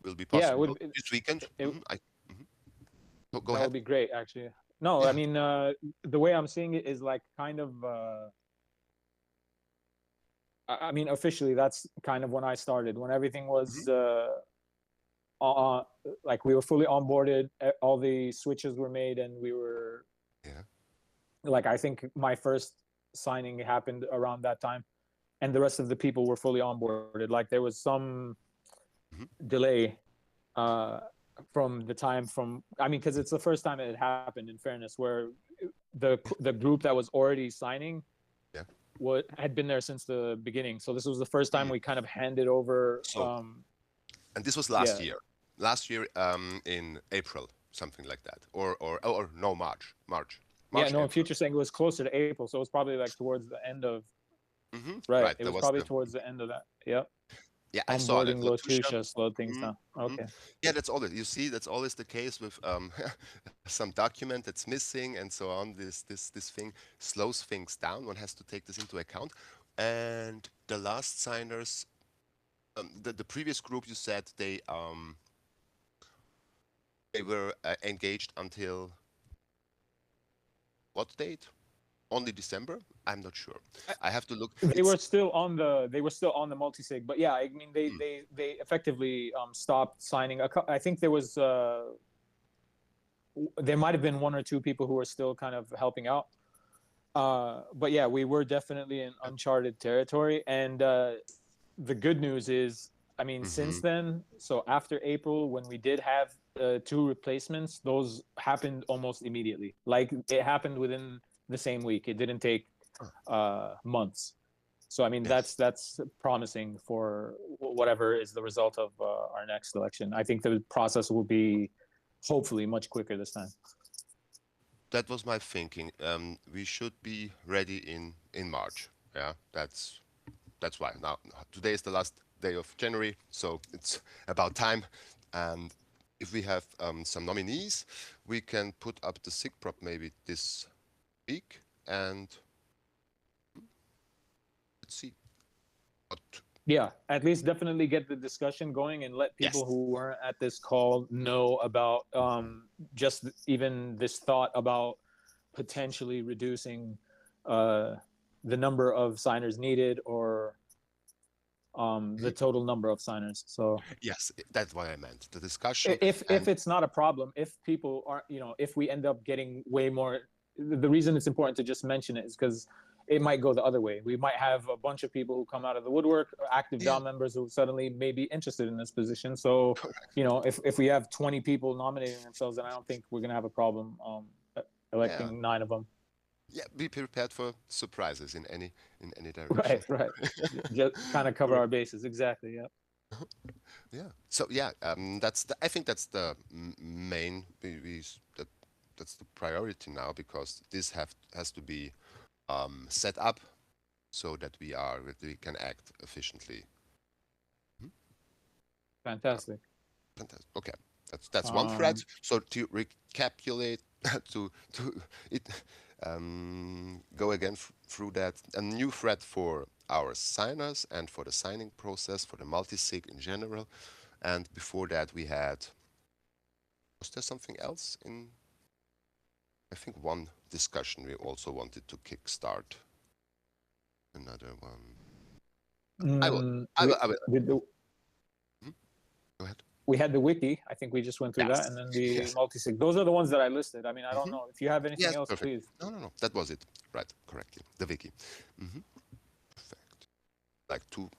will be possible this weekend. Go that ahead. would be great, actually. No, I mean the way I'm seeing it is like kind of I mean, officially, that's kind of when I started, when everything was like we were fully onboarded, all the switches were made, and we were like, I think my first signing happened around that time, and the rest of the people were fully onboarded. Like there was some delay from the time I mean, because it's the first time it had happened, in fairness, where the group that was already signing had been there since the beginning. So this was the first time we kind of handed over. And this was last year. Last year in April, something like that, or no, March. Yeah, no, Future saying it was closer to April, so it was probably like towards the end of. Right, it was probably towards the end of that. Yep. Yeah, I saw that. Lotusha slowed things down. Okay. Yeah, that's all. You see, that's always the case with some document that's missing and so on. This thing slows things down. One has to take this into account. And the last signers, the previous group, you said they were engaged until what date? Only December? I'm not sure. I have to look. They were still on the multi-sig, but yeah, I mean they effectively stopped signing. I think there was there might have been 1 or 2 people who were still kind of helping out. But yeah, we were definitely in uncharted territory. And the good news is, I mean, since then, so after April, when we did have 2 replacements, those happened almost immediately. Like it happened within the same week. It didn't take months. So I mean, that's promising for whatever is the result of our next election. I think the process will be hopefully much quicker this time. that was my thinking. We should be ready in March. Yeah, that's why. Now today is the last day of January, so it's about time. And if we have some nominees, we can put up the SIG prop maybe this week, and let's see. What, Yeah, at least definitely get the discussion going and let people Yes. who weren't at this call know about just even this thought about potentially reducing the number of signers needed or the total number of signers. So yes, that's what I meant. The discussion. if it's not a problem, if people aren't, if we end up getting way more, the reason it's important to just mention it is because it might go the other way. We might have a bunch of people who come out of the woodwork, active Yeah. DAO members who suddenly may be interested in this position. So, if we have 20 people nominating themselves, then I don't think we're gonna have a problem electing 9 of them. Yeah, be prepared for surprises in any direction. Right. Just kind of cover our bases. Exactly. Yeah. Yeah. So yeah, I think that's the main. That's the priority now, because this has to be set up so that we can act efficiently. Fantastic. Fantastic. Okay, that's one thread. So to recapitulate, to it, go again through that. A new thread for our signers and for the signing process for the multi-sig in general. And before that, we had. Was there something else in? I think one discussion we also wanted to kickstart. Another one. I will. Go ahead. We had the wiki. I think we just went through that, Yes. and then the Yes. multi-sig. Those are the ones that I listed. I mean, I don't know if you have anything Yes, else, perfect. please. No. That was it. Right, correctly. The wiki. Perfect. Like 2.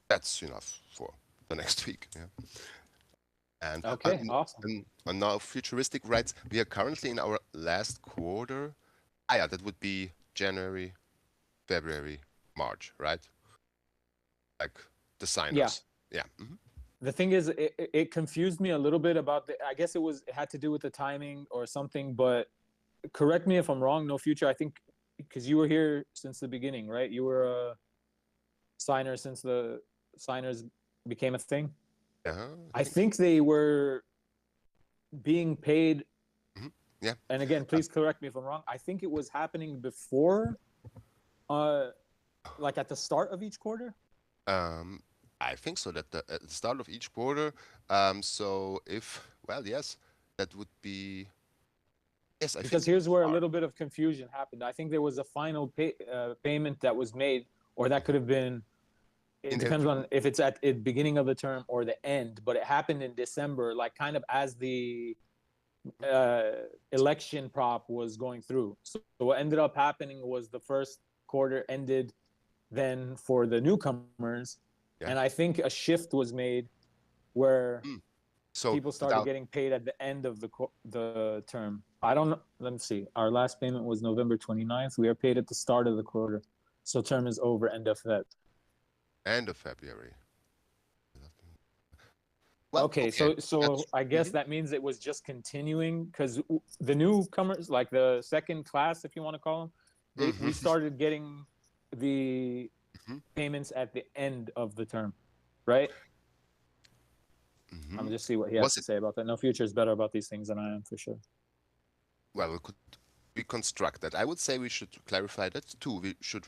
That's enough for the next week. Yeah. And Okay, awesome. And now futuristic rights. We are currently in our last quarter. Yeah, that would be January, February, March, right? Like the signers. Yeah. The thing is, it confused me a little bit about I guess it had to do with the timing or something, but correct me if I'm wrong. No Future, I think, because you were here since the beginning, right? You were a signer since the signers became a thing. I think they were being paid. Yeah. And again, please correct me if I'm wrong. I think it was happening before, like at the start of each quarter. I think so. That at the start of each quarter. So yes, that would be. Yes, I because think here's where a little bit of confusion happened. I think there was a final payment that was made, or that could have been. It depends on if it's at the beginning of the term or the end, but it happened in December, like kind of as the election prop was going through. So what ended up happening was the first quarter ended then for the newcomers, and I think a shift was made where people started getting paid at the end of the term. I don't know. Let me see. Our last payment was November 29th. We are paid at the start of the quarter. So term is over end of Feb. End of February. Well, okay, so I guess that means it was just continuing, because the newcomers, like the second class, if you want to call them, we started getting the payments at the end of the term, right? I'm gonna just see what he has to say about that. No Future is better about these things than I am, for sure. Well, we could reconstruct that. I would say we should clarify that too. We should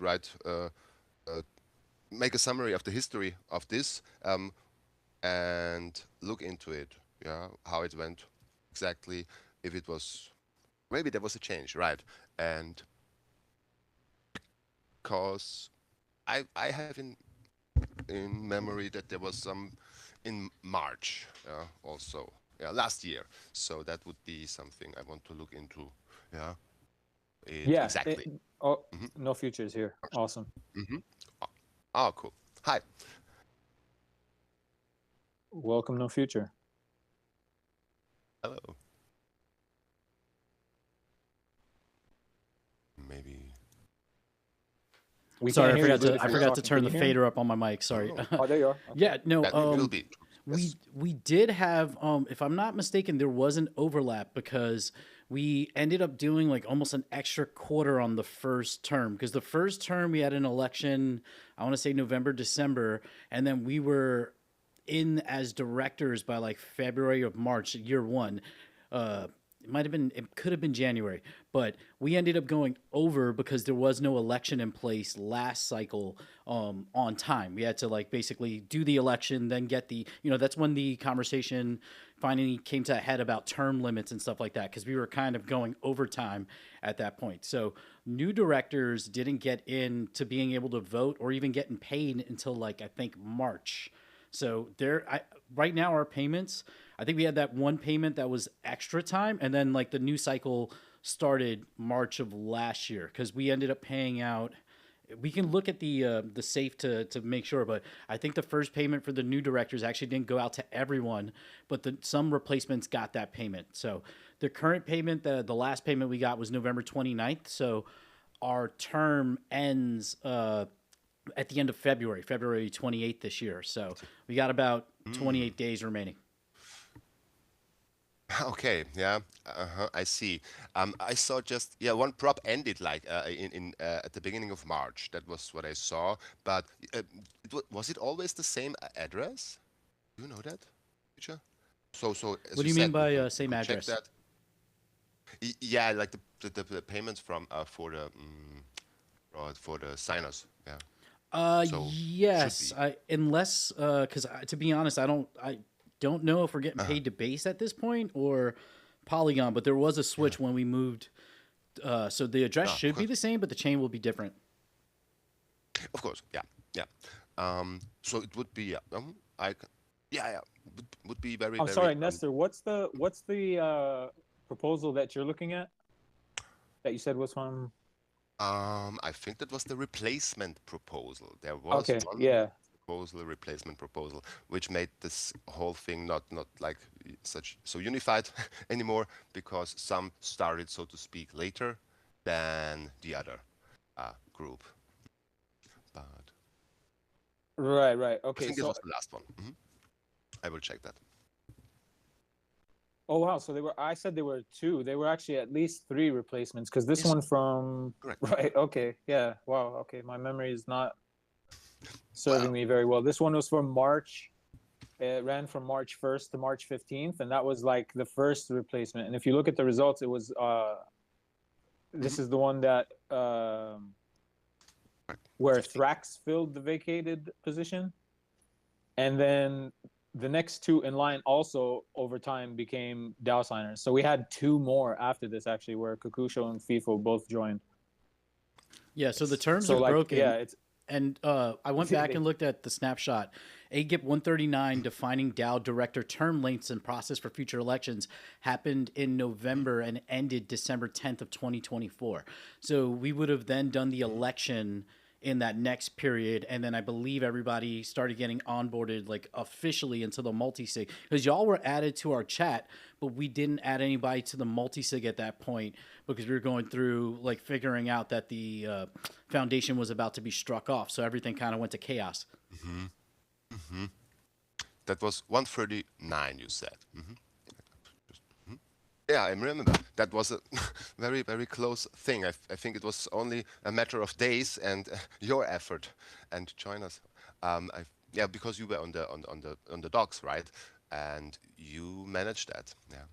make a summary of the history of this and look into it. Yeah, how it went exactly. If it was, maybe there was a change, right? And because I have in memory that there was some in March also. Yeah, last year. So that would be something I want to look into. Yeah. Exactly. No Future is here. Awesome. Oh, cool. Hi. Welcome, No Future. Hello. Maybe. Sorry, I forgot to turn the fader up on my mic. Sorry. Oh, there you are. Okay. Yeah, no. Will be. We did have, if I'm not mistaken, there was an overlap, because we ended up doing like almost an extra quarter on the first term, because the first term we had an election, I want to say November, December, and then we were in as directors by like February of March, year one. It could have been January, but we ended up going over because there was no election in place last cycle on time. We had to like basically do the election, then get the, that's when the conversation finally came to a head about term limits and stuff like that, because we were kind of going overtime at that point. So new directors didn't get into being able to vote or even getting paid until like, I think March. So right now our payments, I think we had that one payment that was extra time, and then like the new cycle started March of last year, because we ended up paying out. We can look at the safe to make sure, but I think the first payment for the new directors actually didn't go out to everyone, but some replacements got that payment. So the current payment, the last payment we got was November 29th. So our term ends at the end of February 28th this year. So we got about 28 days remaining. Okay, yeah, I see. I saw just one prop ended like in at the beginning of March. That was what I saw. But was it always the same address? Do you know that, Peter? So as What do you said, mean by we same could check address? that. Yeah, like the payments from for the signers. Yeah. So Yes, should be. unless because to be honest, I don't know if we're getting paid to base at this point or Polygon, but there was a switch when we moved. So the address Of should be course. the same, but the chain will be different. Of course, yeah. So it would be would be very I'm very. sorry, Nestor. What's the proposal that you're looking at? That you said was from. I think that was the replacement proposal. There was Okay, one yeah. proposal, a replacement proposal, which made this whole thing not like so unified anymore, because some started, so to speak, later than the other group. But Right. I Okay, think it so was the last one. I will check that. oh wow, so I said there were two. There were actually at least three replacements, because this Yes. one from Correct. right. Okay, yeah. Wow. Okay, my memory is not serving Well. me very well. This one was from March. It ran from March 1st to March 15th, and that was like the first replacement. And if you look at the results, it was this is the one that where Thrax filled the vacated position, and then the next two in line also over time became DAO signers. So we had two more after this actually, where Kakusho and FIFO both joined. Yeah, so the terms So are like broken. yeah, it's And I went back and looked at the snapshot. AGIP 139 defining DAO director term lengths and process for future elections happened in November and ended December 10th of 2024. So we would have then done the election in that next period, and then I believe everybody started getting onboarded like officially into the multi-sig, because y'all were added to our chat, but we didn't add anybody to the multi-sig at that point because we were going through like figuring out that the foundation was about to be struck off, so everything kind of went to chaos. That was 139, you said. Yeah, I remember. That was a very, very close thing. I think it was only a matter of days and your effort and join us. Because you were on the docks, right? And you managed that. Yeah.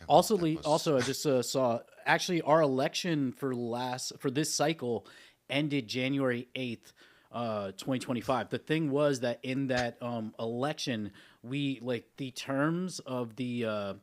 Also, I just saw actually our election for this cycle ended January 8th, 2025. The thing was that in that election, we like the terms of the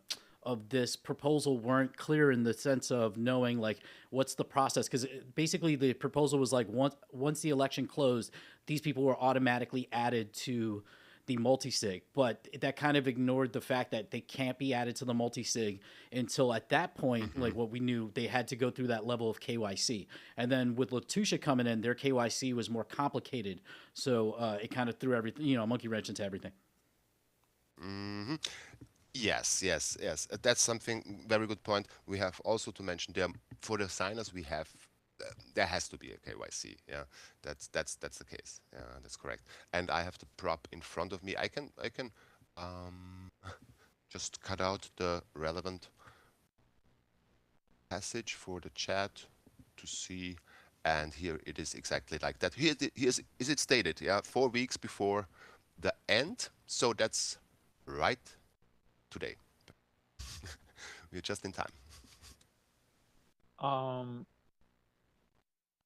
of this proposal weren't clear in the sense of knowing like what's the process, because basically the proposal was like once the election closed, these people were automatically added to the multi-sig, but that kind of ignored the fact that they can't be added to the multi-sig until at that point, like what we knew, they had to go through that level of KYC. And then with Latusha coming in, their KYC was more complicated. So it kind of threw everything, monkey wrench into everything. Yes. That's something very good point. We have also to mention there for the signers we have. There has to be a KYC. Yeah, that's the case. Yeah, that's correct. And I have the prop in front of me. I can just cut out the relevant passage for the chat to see, and here it is exactly like that. Here is it stated, yeah, 4 weeks before the end, so that's right today. We're just in time.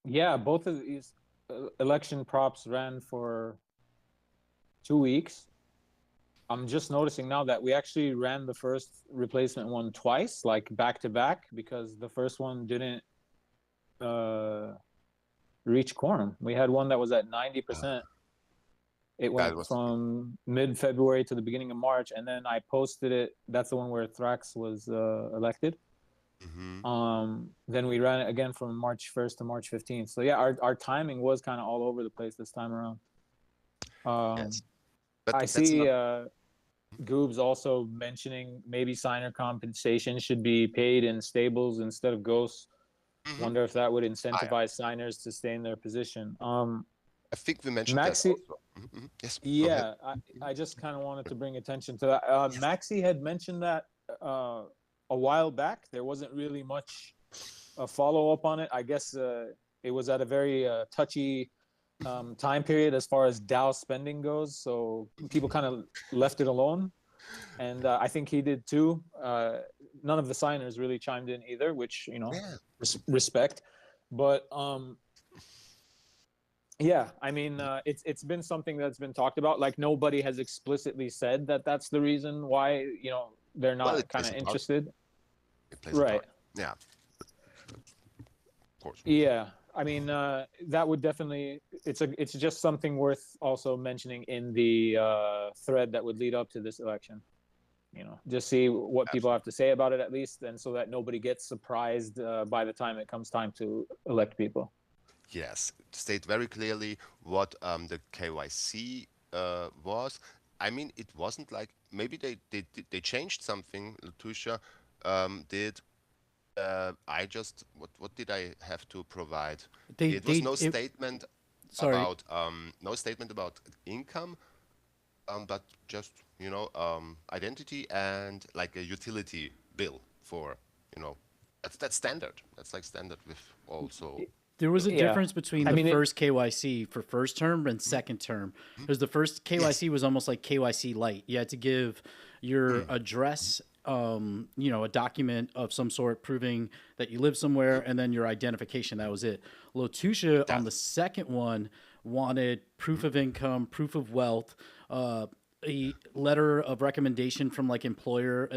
Yeah, both of these election props ran for 2 weeks. I'm just noticing now that we actually ran the first replacement one twice, like back to back, because the first one didn't reach quorum. We had one that was at 90%. It went from mid-February to the beginning of March, and then I posted it. That's the one where Thrax was elected. Then we ran it again from March 1st to March 15th. So yeah, our timing was kind of all over the place this time around. Yes. But I see Goobs also mentioning maybe signer compensation should be paid in stables instead of ghosts. Wonder if that would incentivize signers to stay in their position. I think we mentioned Maxi, that also. Yes. Yeah, I just kind of wanted to bring attention to that. Maxi had mentioned that a while back. There wasn't really much follow-up on it. I guess it was at a very touchy time period as far as DAO spending goes. So people kind of left it alone. And I think he did too. None of the signers really chimed in either, which, you know, respect. But yeah, I mean, it's been something that's been talked about. Like nobody has explicitly said that that's the reason why, you know, they're not kind of interested. It plays a Right. part. Yeah. Of course. Yeah. I mean, that would definitely, it's just something worth also mentioning in the thread that would lead up to this election. You know, just see what people have to say about it at least, and so that nobody gets surprised by the time it comes time to elect people. Yes, state very clearly what the KYC was. I mean, it wasn't like maybe they changed something. Latusha did. I just what did I have to provide? It was no statement about no statement about income, but just, you know, identity and like a utility bill for, you know, that's standard. That's like standard with also. There was a difference between the first KYC for first term and second term. Because the first KYC was almost like KYC light. You had to give your address, you know, a document of some sort proving that you live somewhere, and then your identification. That was it. Lotusha on the second one wanted proof of income, proof of wealth, a letter of recommendation from like an employer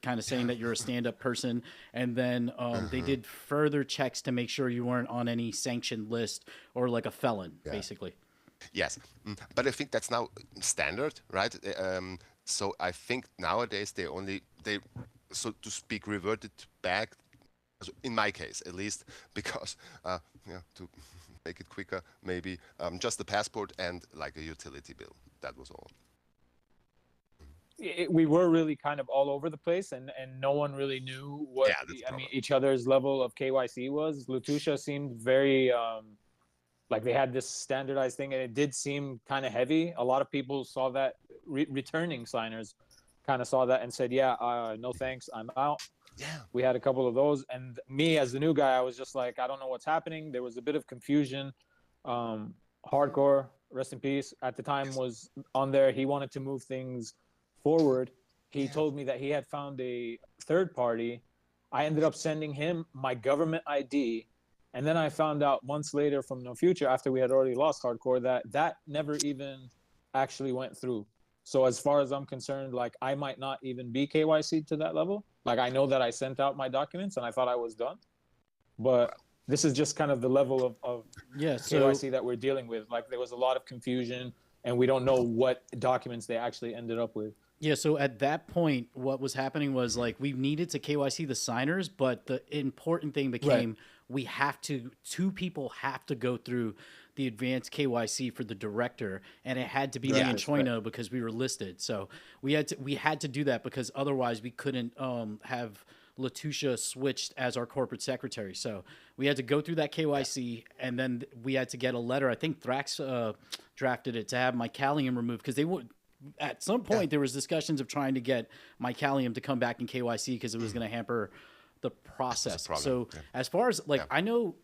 kind of saying that you're a stand-up person, and then they did further checks to make sure you weren't on any sanctioned list or like a felon, basically. Yes, but I think that's now standard, right? So I think nowadays they so to speak, reverted back, in my case at least, because to make it quicker, maybe just the passport and like a utility bill. That was all. We were really kind of all over the place, and no one really knew what each other's level of KYC was. Latusha seemed very like they had this standardized thing, and it did seem kind of heavy. A lot of people saw that, returning signers kind of saw that and said, no thanks, I'm out. Yeah, we had a couple of those, and me as the new guy, I was just like, I don't know what's happening. There was a bit of confusion. Hardcore, rest in peace, at the time was on there. He wanted to move things forward. He told me that he had found a third party. I ended up sending him my government ID, and then I found out months later from No Future, after we had already lost Hardcore, that never even actually went through. So as far as I'm concerned, like I might not even be KYC to that level. Like I know that I sent out my documents and I thought I was done, but this is just kind of the level of KYC that we're dealing with. Like there was a lot of confusion, and we don't know what documents they actually ended up with. Yeah, so at that point, what was happening was like we needed to KYC the signers, but the important thing became two people have to go through the advanced KYC for the director, and it had to be me and Choino because we were listed. So we had to do that because otherwise we couldn't have Latusha switched as our corporate secretary. So we had to go through that KYC, and then we had to get a letter. I think Thrax drafted it to have Mycalium removed because they would. At some point, there was discussions of trying to get Mycalium to come back in KYC because it was going to hamper the process. problem, So yeah. as far as like, Yeah. I know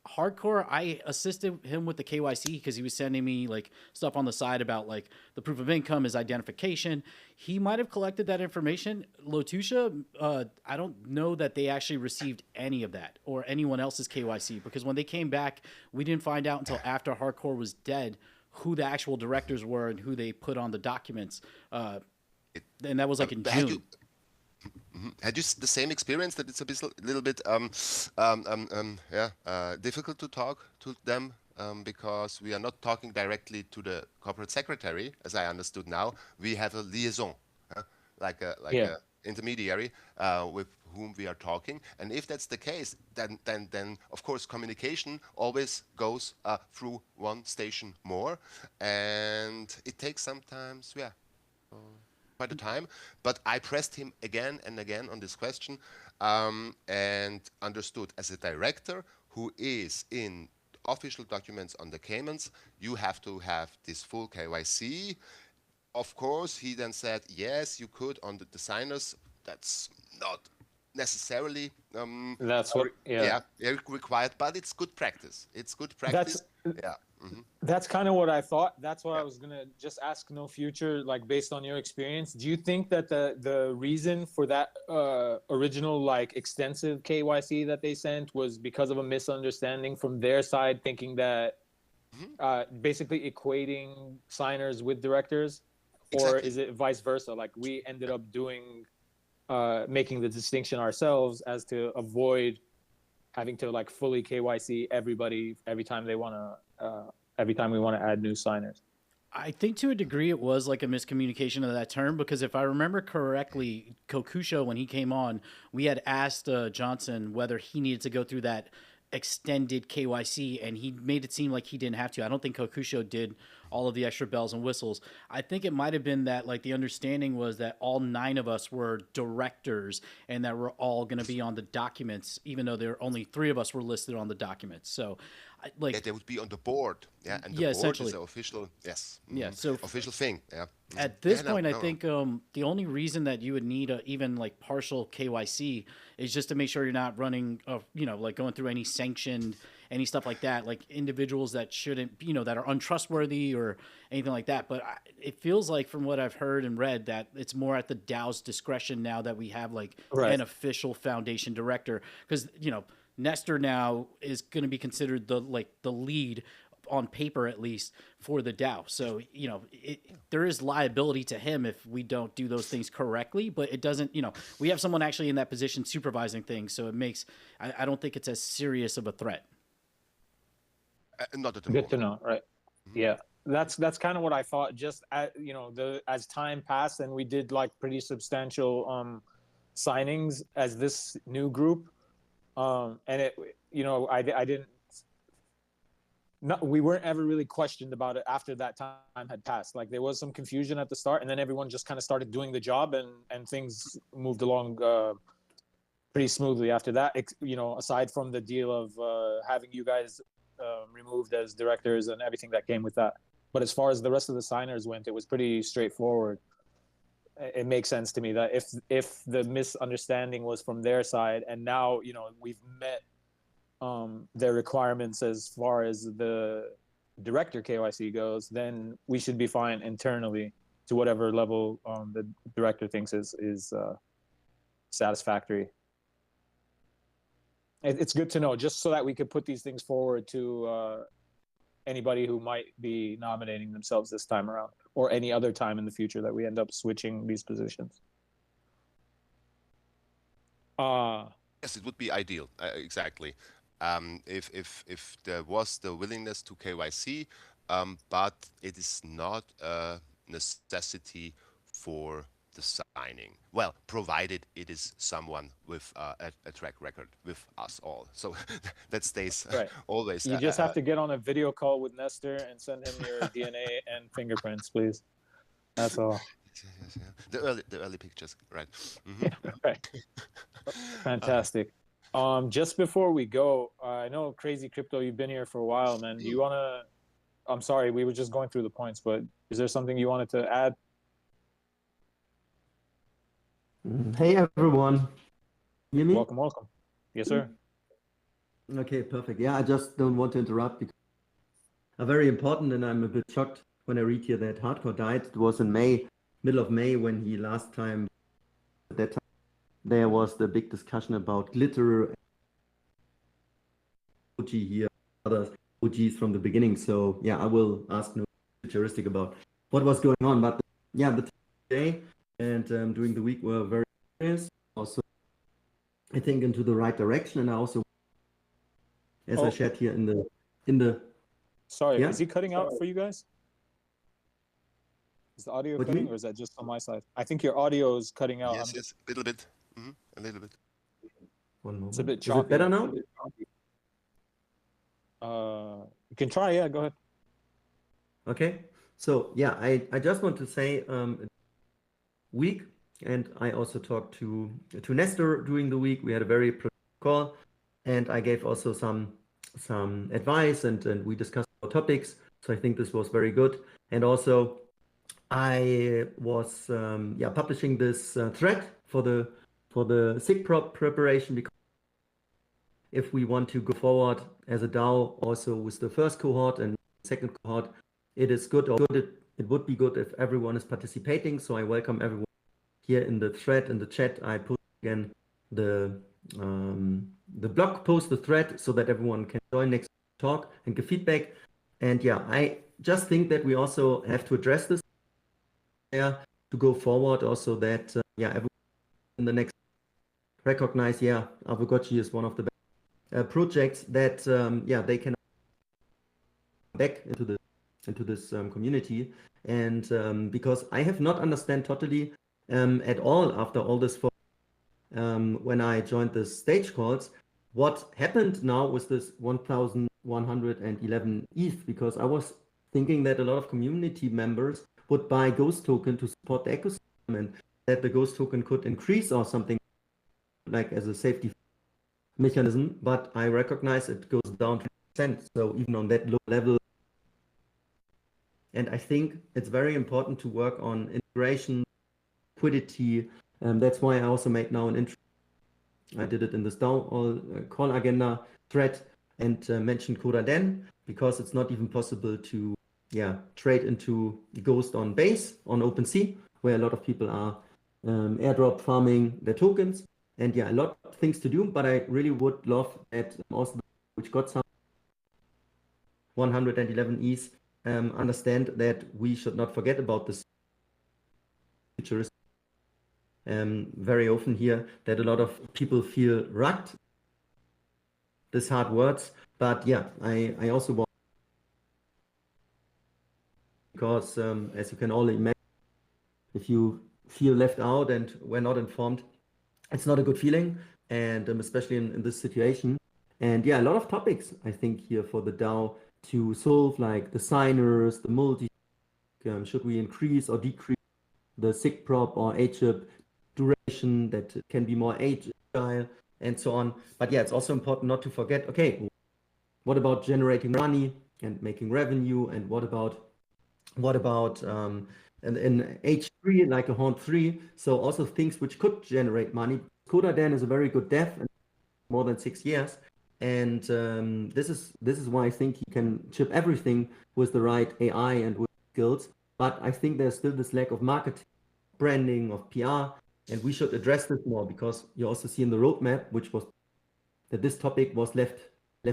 Hardcore, I assisted him with the KYC because he was sending me like stuff on the side about like the proof of income, his identification. He might have collected that information. Lotusha, I don't know that they actually received any of that or anyone else's KYC, because when they came back, we didn't find out until after Hardcore was dead who the actual directors were and who they put on the documents. And that was like in June. Had you the same experience that it's a little bit difficult to talk to them because we are not talking directly to the corporate secretary, as I understood now. We have a liaison, like a intermediary with whom we are talking. And if that's the case, then of course communication always goes through one station more, and it takes sometimes quite a time, but I pressed him again and again on this question, and understood as a director who is in official documents on the Caymans, you have to have this full KYC. Of course, he then said, yes, you could on the designers. That's not necessarily That's what required, but it's good practice. It's good practice. That's kind of what I thought. That's what I was gonna just ask. No future, like based on your experience, do you think that the reason for that original like extensive KYC that they sent was because of a misunderstanding from their side, thinking that basically equating signers with directors, or is it vice versa? Like we ended up doing making the distinction ourselves as to avoid having to like fully KYC everybody every time they want to every time we want to add new signers. I think to a degree it was like a miscommunication of that term, because if I remember correctly, Kokusho, when he came on, we had asked Johnson whether he needed to go through that extended KYC, and he made it seem like he didn't have to. I don't think Kokusho did all of the extra bells and whistles. I think it might have been that like the understanding was that all 9 of us were directors and that we're all going to be on the documents, even though there only 3 of us were listed on the documents. So like they would be on the board, and the board is the official, so official thing. At this point, I think the only reason that you would need a even like partial KYC is just to make sure you're not running, like going through any sanctioned, any stuff like that, like individuals that shouldn't, that are untrustworthy or anything like that. But it feels like from what I've heard and read that it's more at the DAO's discretion now that we have like an official foundation director, because, Nestor now is going to be considered the lead on paper, at least, for the DAO. So, there is liability to him if we don't do those things correctly, but it doesn't, we have someone actually in that position supervising things. So it makes, I don't think it's as serious of a threat. Not at the moment. Good to know, right? Yeah. That's kind of what I thought. Just as time passed and we did like pretty substantial signings as this new group, and it, I didn't. We weren't ever really questioned about it after that time had passed. Like there was some confusion at the start, and then everyone just kind of started doing the job, and things moved along pretty smoothly after that. Aside from the deal of having you guys removed as directors and everything that came with that. But as far as the rest of the signers went, it was pretty straightforward. It makes sense to me that if the misunderstanding was from their side, and now we've met their requirements as far as the director KYC goes, then we should be fine internally to whatever level the director thinks is satisfactory. It's good to know, just so that we could put these things forward to anybody who might be nominating themselves this time around, or any other time in the future that we end up switching these positions. Yes, it would be ideal. Exactly. If there was the willingness to KYC, but it is not a necessity for the signing. Well, provided it is someone with a track record with us all. So that stays always. You just have to get on a video call with Nestor and send him your DNA and fingerprints, please. That's all. Yes. The early pictures, right? Mm-hmm. Yeah, right. Fantastic. Just before we go, I know Crazy Crypto, you've been here for a while, man. Do you want to? I'm sorry, we were just going through the points, but is there something you wanted to add? Hey everyone. Hear me? Welcome, welcome. Yes, sir. Okay, perfect. Yeah, I just don't want to interrupt because are very important, and I'm a bit shocked when I read here that Hardcore died. It was in May, middle of May, when he last time. At that time, there was the big discussion about glitter. OG here, others OGs from the beginning. So yeah, I will ask no futuristic about what was going on. But yeah, the day and during the week were very serious. Also, I think into the right direction, and I also, as I shared here in the. Sorry, Yeah? is he cutting out for you guys? Is the audio What do you cutting, mean? or is that just on my side? I think your audio is cutting out. Yes, yes, a little bit. A little bit. One moment. It's a bit Is choppy. it better now? You can try. Yeah, go ahead. Okay. So yeah, I just want to say week, and I also talked to Nestor during the week. We had a very productive call, and I gave also some advice, and we discussed our topics. So I think this was very good. And also, I was publishing this thread for the SIG prop preparation, because if we want to go forward as a DAO also with the first cohort and second cohort, it is good, or it would be good if everyone is participating. So I welcome everyone here in the thread, in the chat. I put again the blog post, the thread, so that everyone can join next talk and give feedback. And yeah, I just think that we also have to address this to go forward. Also that everyone in the next recognize Aavegotchi is one of the best projects that they can back into this community. And because I have not understand totally at all after all this when I joined the stage calls, what happened now with this 1,111 ETH, because I was thinking that a lot of community members would buy Ghost token to support the ecosystem, and that the Ghost token could increase or something like as a safety mechanism, but I recognize it goes down to 10%. So even on that low level, and I think it's very important to work on integration, liquidity. That's why I also made now an intro. I did it in this DAO call agenda thread and mentioned Coda Den, because it's not even possible to trade into Ghost on Base on OpenSea, where a lot of people are airdrop farming their tokens. And a lot of things to do, but I really would love that also, which got some 111 ETH, understand that we should not forget about this futuristic. Very often here that a lot of people feel rugged, this hard words, but I also want, because as you can all imagine, if you feel left out and we're not informed, it's not a good feeling, and especially in this situation. And a lot of topics I think here for the DAO to solve, like the signers, the multi, should we increase or decrease the SIG prop or HIP duration, that it can be more agile and so on. But it's also important not to forget, okay, what about generating money and making revenue, and what about an H3 like a Horn 3, so also things which could generate money. Coda Dan is a very good dev, more than 6 years, and this is why I think he can chip everything with the right AI and with skills. But I think there's still this lack of marketing, branding, of PR, and we should address this more, because you also see in the roadmap, which was that this topic was left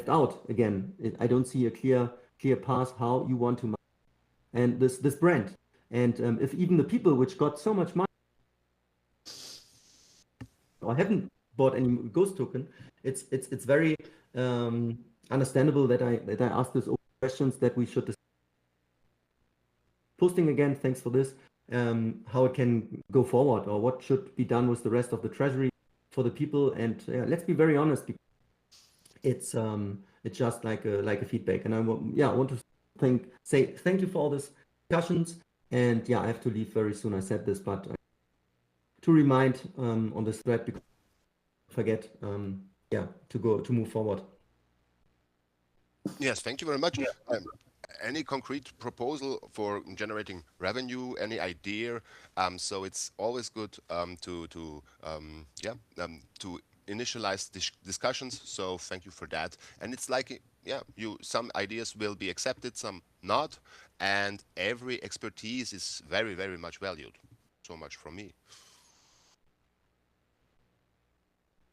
out again. I don't see a clear path how you want to, and this brand. And if even the people which got so much money or haven't bought any Ghost token, it's very understandable that I ask these questions that we should discuss. Posting again, thanks for this. How it can go forward, or what should be done with the rest of the treasury for the people. And let's be very honest, it's just like a feedback. And I want to say thank you for all these discussions. And I have to leave very soon. I said this, but to remind on this thread, because I forget to move forward. Yes, thank you very much. Any concrete proposal for generating revenue? Any idea? So it's always good to initialized discussions. So thank you for that. And it's like, yeah, some ideas will be accepted, some not, and every expertise is very, very much valued. So much from me.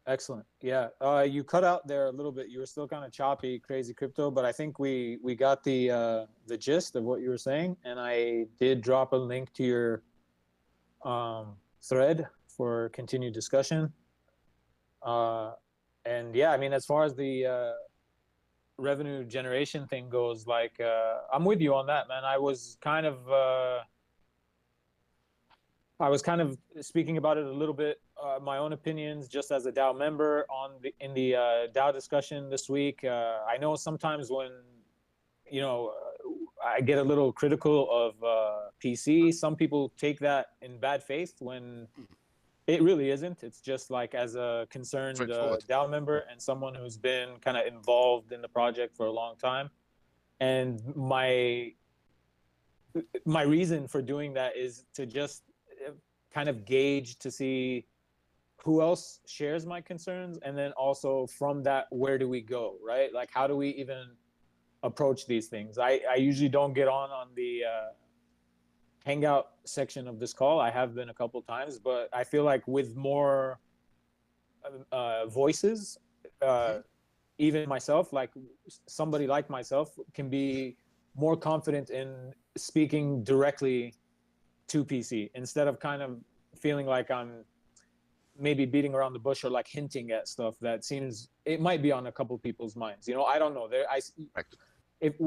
Excellent. Yeah. You cut out there a little bit. You were still kind of choppy, crazy crypto, but I think we got the gist of what you were saying, and I did drop a link to your thread for continued discussion. And yeah, I mean, as far as the revenue generation thing goes, like I'm with you on that, man. I was kind of speaking about it a little bit, my own opinions, just as a DAO member in the DAO discussion this week. I know sometimes when I get a little critical of PC, some people take that in bad faith when it really isn't. It's just like as a concerned DAO member and someone who's been kind of involved in the project for a long time. And my reason for doing that is to just kind of gauge to see who else shares my concerns, and then also from that, where do we go, right? Like, how do we even approach these things? I usually don't get on the hangout section of this call. I have been a couple times, but I feel like with more voices, even myself, like somebody like myself, can be more confident in speaking directly to PC instead of kind of feeling like I'm maybe beating around the bush or like hinting at stuff that seems it might be on a couple people's minds. I don't know.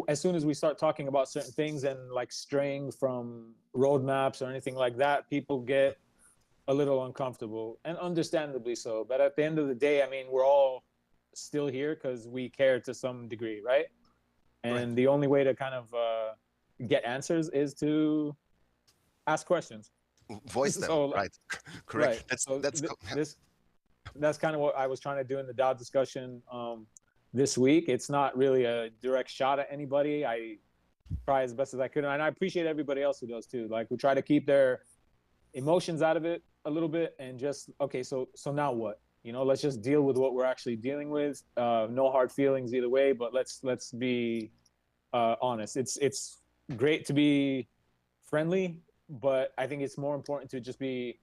As soon as we start talking about certain things and like straying from roadmaps or anything like that, people get a little uncomfortable, and understandably so. But at the end of the day, I mean, we're all still here because we care to some degree, right? And the only way to kind of get answers is to ask questions. Voice them, So, right? Correct. Right. That's kind of what I was trying to do in the DAO discussion this week. It's not really a direct shot at anybody. I try as best as I could, and I appreciate everybody else who does too. Like, we try to keep their emotions out of it a little bit, and just okay. So now what? Let's just deal with what we're actually dealing with. No hard feelings either way, but let's be honest. It's great to be friendly, but I think it's more important to just be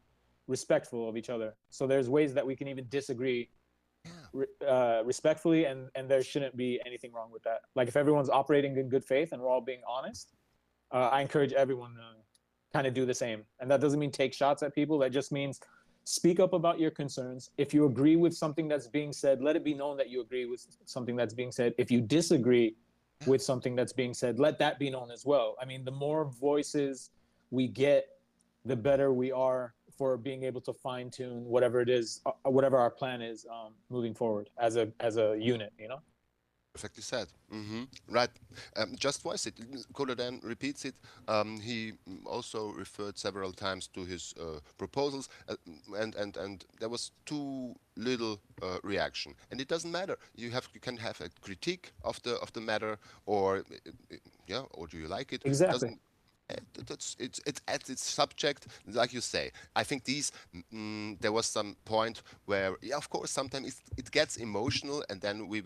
respectful of each other. So there's ways that we can even disagree respectfully, and there shouldn't be anything wrong with that. Like, if everyone's operating in good faith and we're all being honest, I encourage everyone to kind of do the same. And that doesn't mean take shots at people. That just means speak up about your concerns. If you agree with something that's being said, let it be known that you agree with something that's being said. If you disagree with something that's being said, let that be known as well. I mean, the more voices we get, the better we are for being able to fine tune whatever it is, whatever our plan is moving forward as a unit. Perfectly said. Right. Just voice it. Koda then repeats it. He also referred several times to his proposals, and there was too little reaction. And it doesn't matter. You can have a critique of the matter, or or do you like it? Exactly. It's at its subject, like you say. I think there was some point where, of course, sometimes it gets emotional, and then we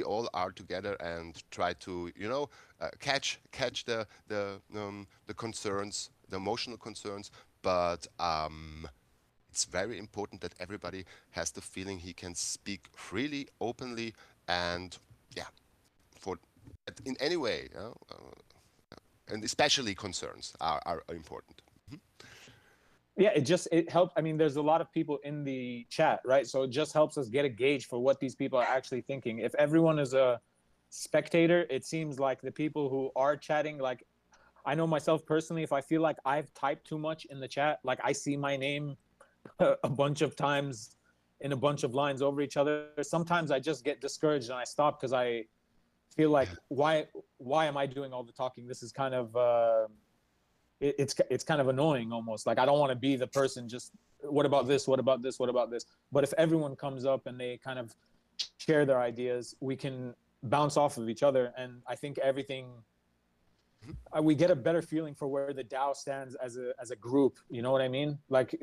all are together and try to catch the concerns, the emotional concerns. But it's very important that everybody has the feeling he can speak freely, openly, and in any way. And especially concerns are important. Yeah, it helps. I mean, there's a lot of people in the chat, right? So it just helps us get a gauge for what these people are actually thinking. If everyone is a spectator, it seems like the people who are chatting, like, I know myself personally, if I feel like I've typed too much in the chat, like I see my name a bunch of times in a bunch of lines over each other, sometimes I just get discouraged and I stop, because I feel like, why am I doing all the talking? This is kind of it's kind of annoying almost. Like, I don't want to be the person just, what about this, what about this, what about this? But if everyone comes up and they kind of share their ideas, we can bounce off of each other, and I think we get a better feeling for where the DAO stands as a group. You know what I mean? Like,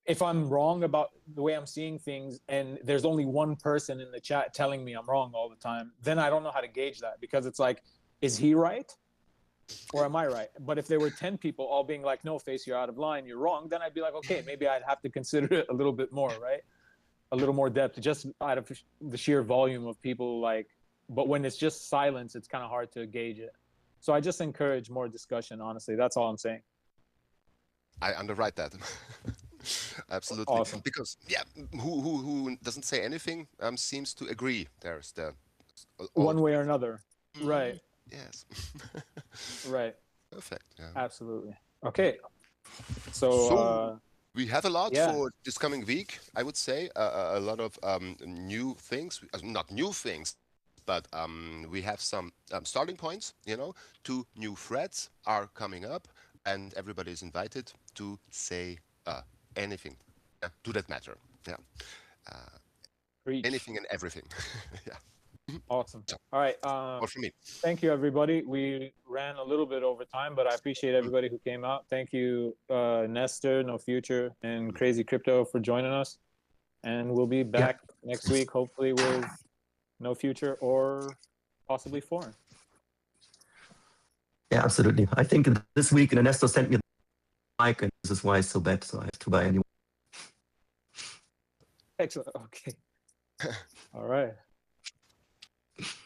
if I'm wrong about the way I'm seeing things and there's only one person in the chat telling me I'm wrong all the time, then I don't know how to gauge that, because it's like, is he right or am I right? But if there were 10 people all being like, no, Face, you're out of line, you're wrong, then I'd be like, okay, maybe I'd have to consider it a little bit more, right? A little more depth, just out of the sheer volume of people. Like, but when it's just silence, it's kind of hard to gauge it. So I just encourage more discussion, honestly. That's all I'm saying. I underwrite that. Absolutely. Awesome. Because yeah, who doesn't say anything seems to agree. There's the one way or another. Right. Yes. Right. Perfect. Yeah. Absolutely. Okay. So we have a lot yeah. for this coming week. I would say a lot of new things, not new things, but we have some starting points. 2 new threads are coming up, and everybody is invited to say anything. Do that matter? Yeah. Anything and everything. Yeah. Awesome. All right. Or for me. Thank you, everybody. We ran a little bit over time, but I appreciate everybody who came out. Thank you, Nestor, No Future, and Crazy Crypto for joining us. And we'll be back next week, hopefully with No Future or possibly Foreign. Yeah, absolutely. I think this week, Nestor sent me the mic, and this is why it's so bad. So I have to buy a new. Excellent. Okay. All right.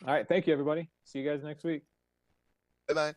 All right. Thank you, everybody. See you guys next week. Bye-bye.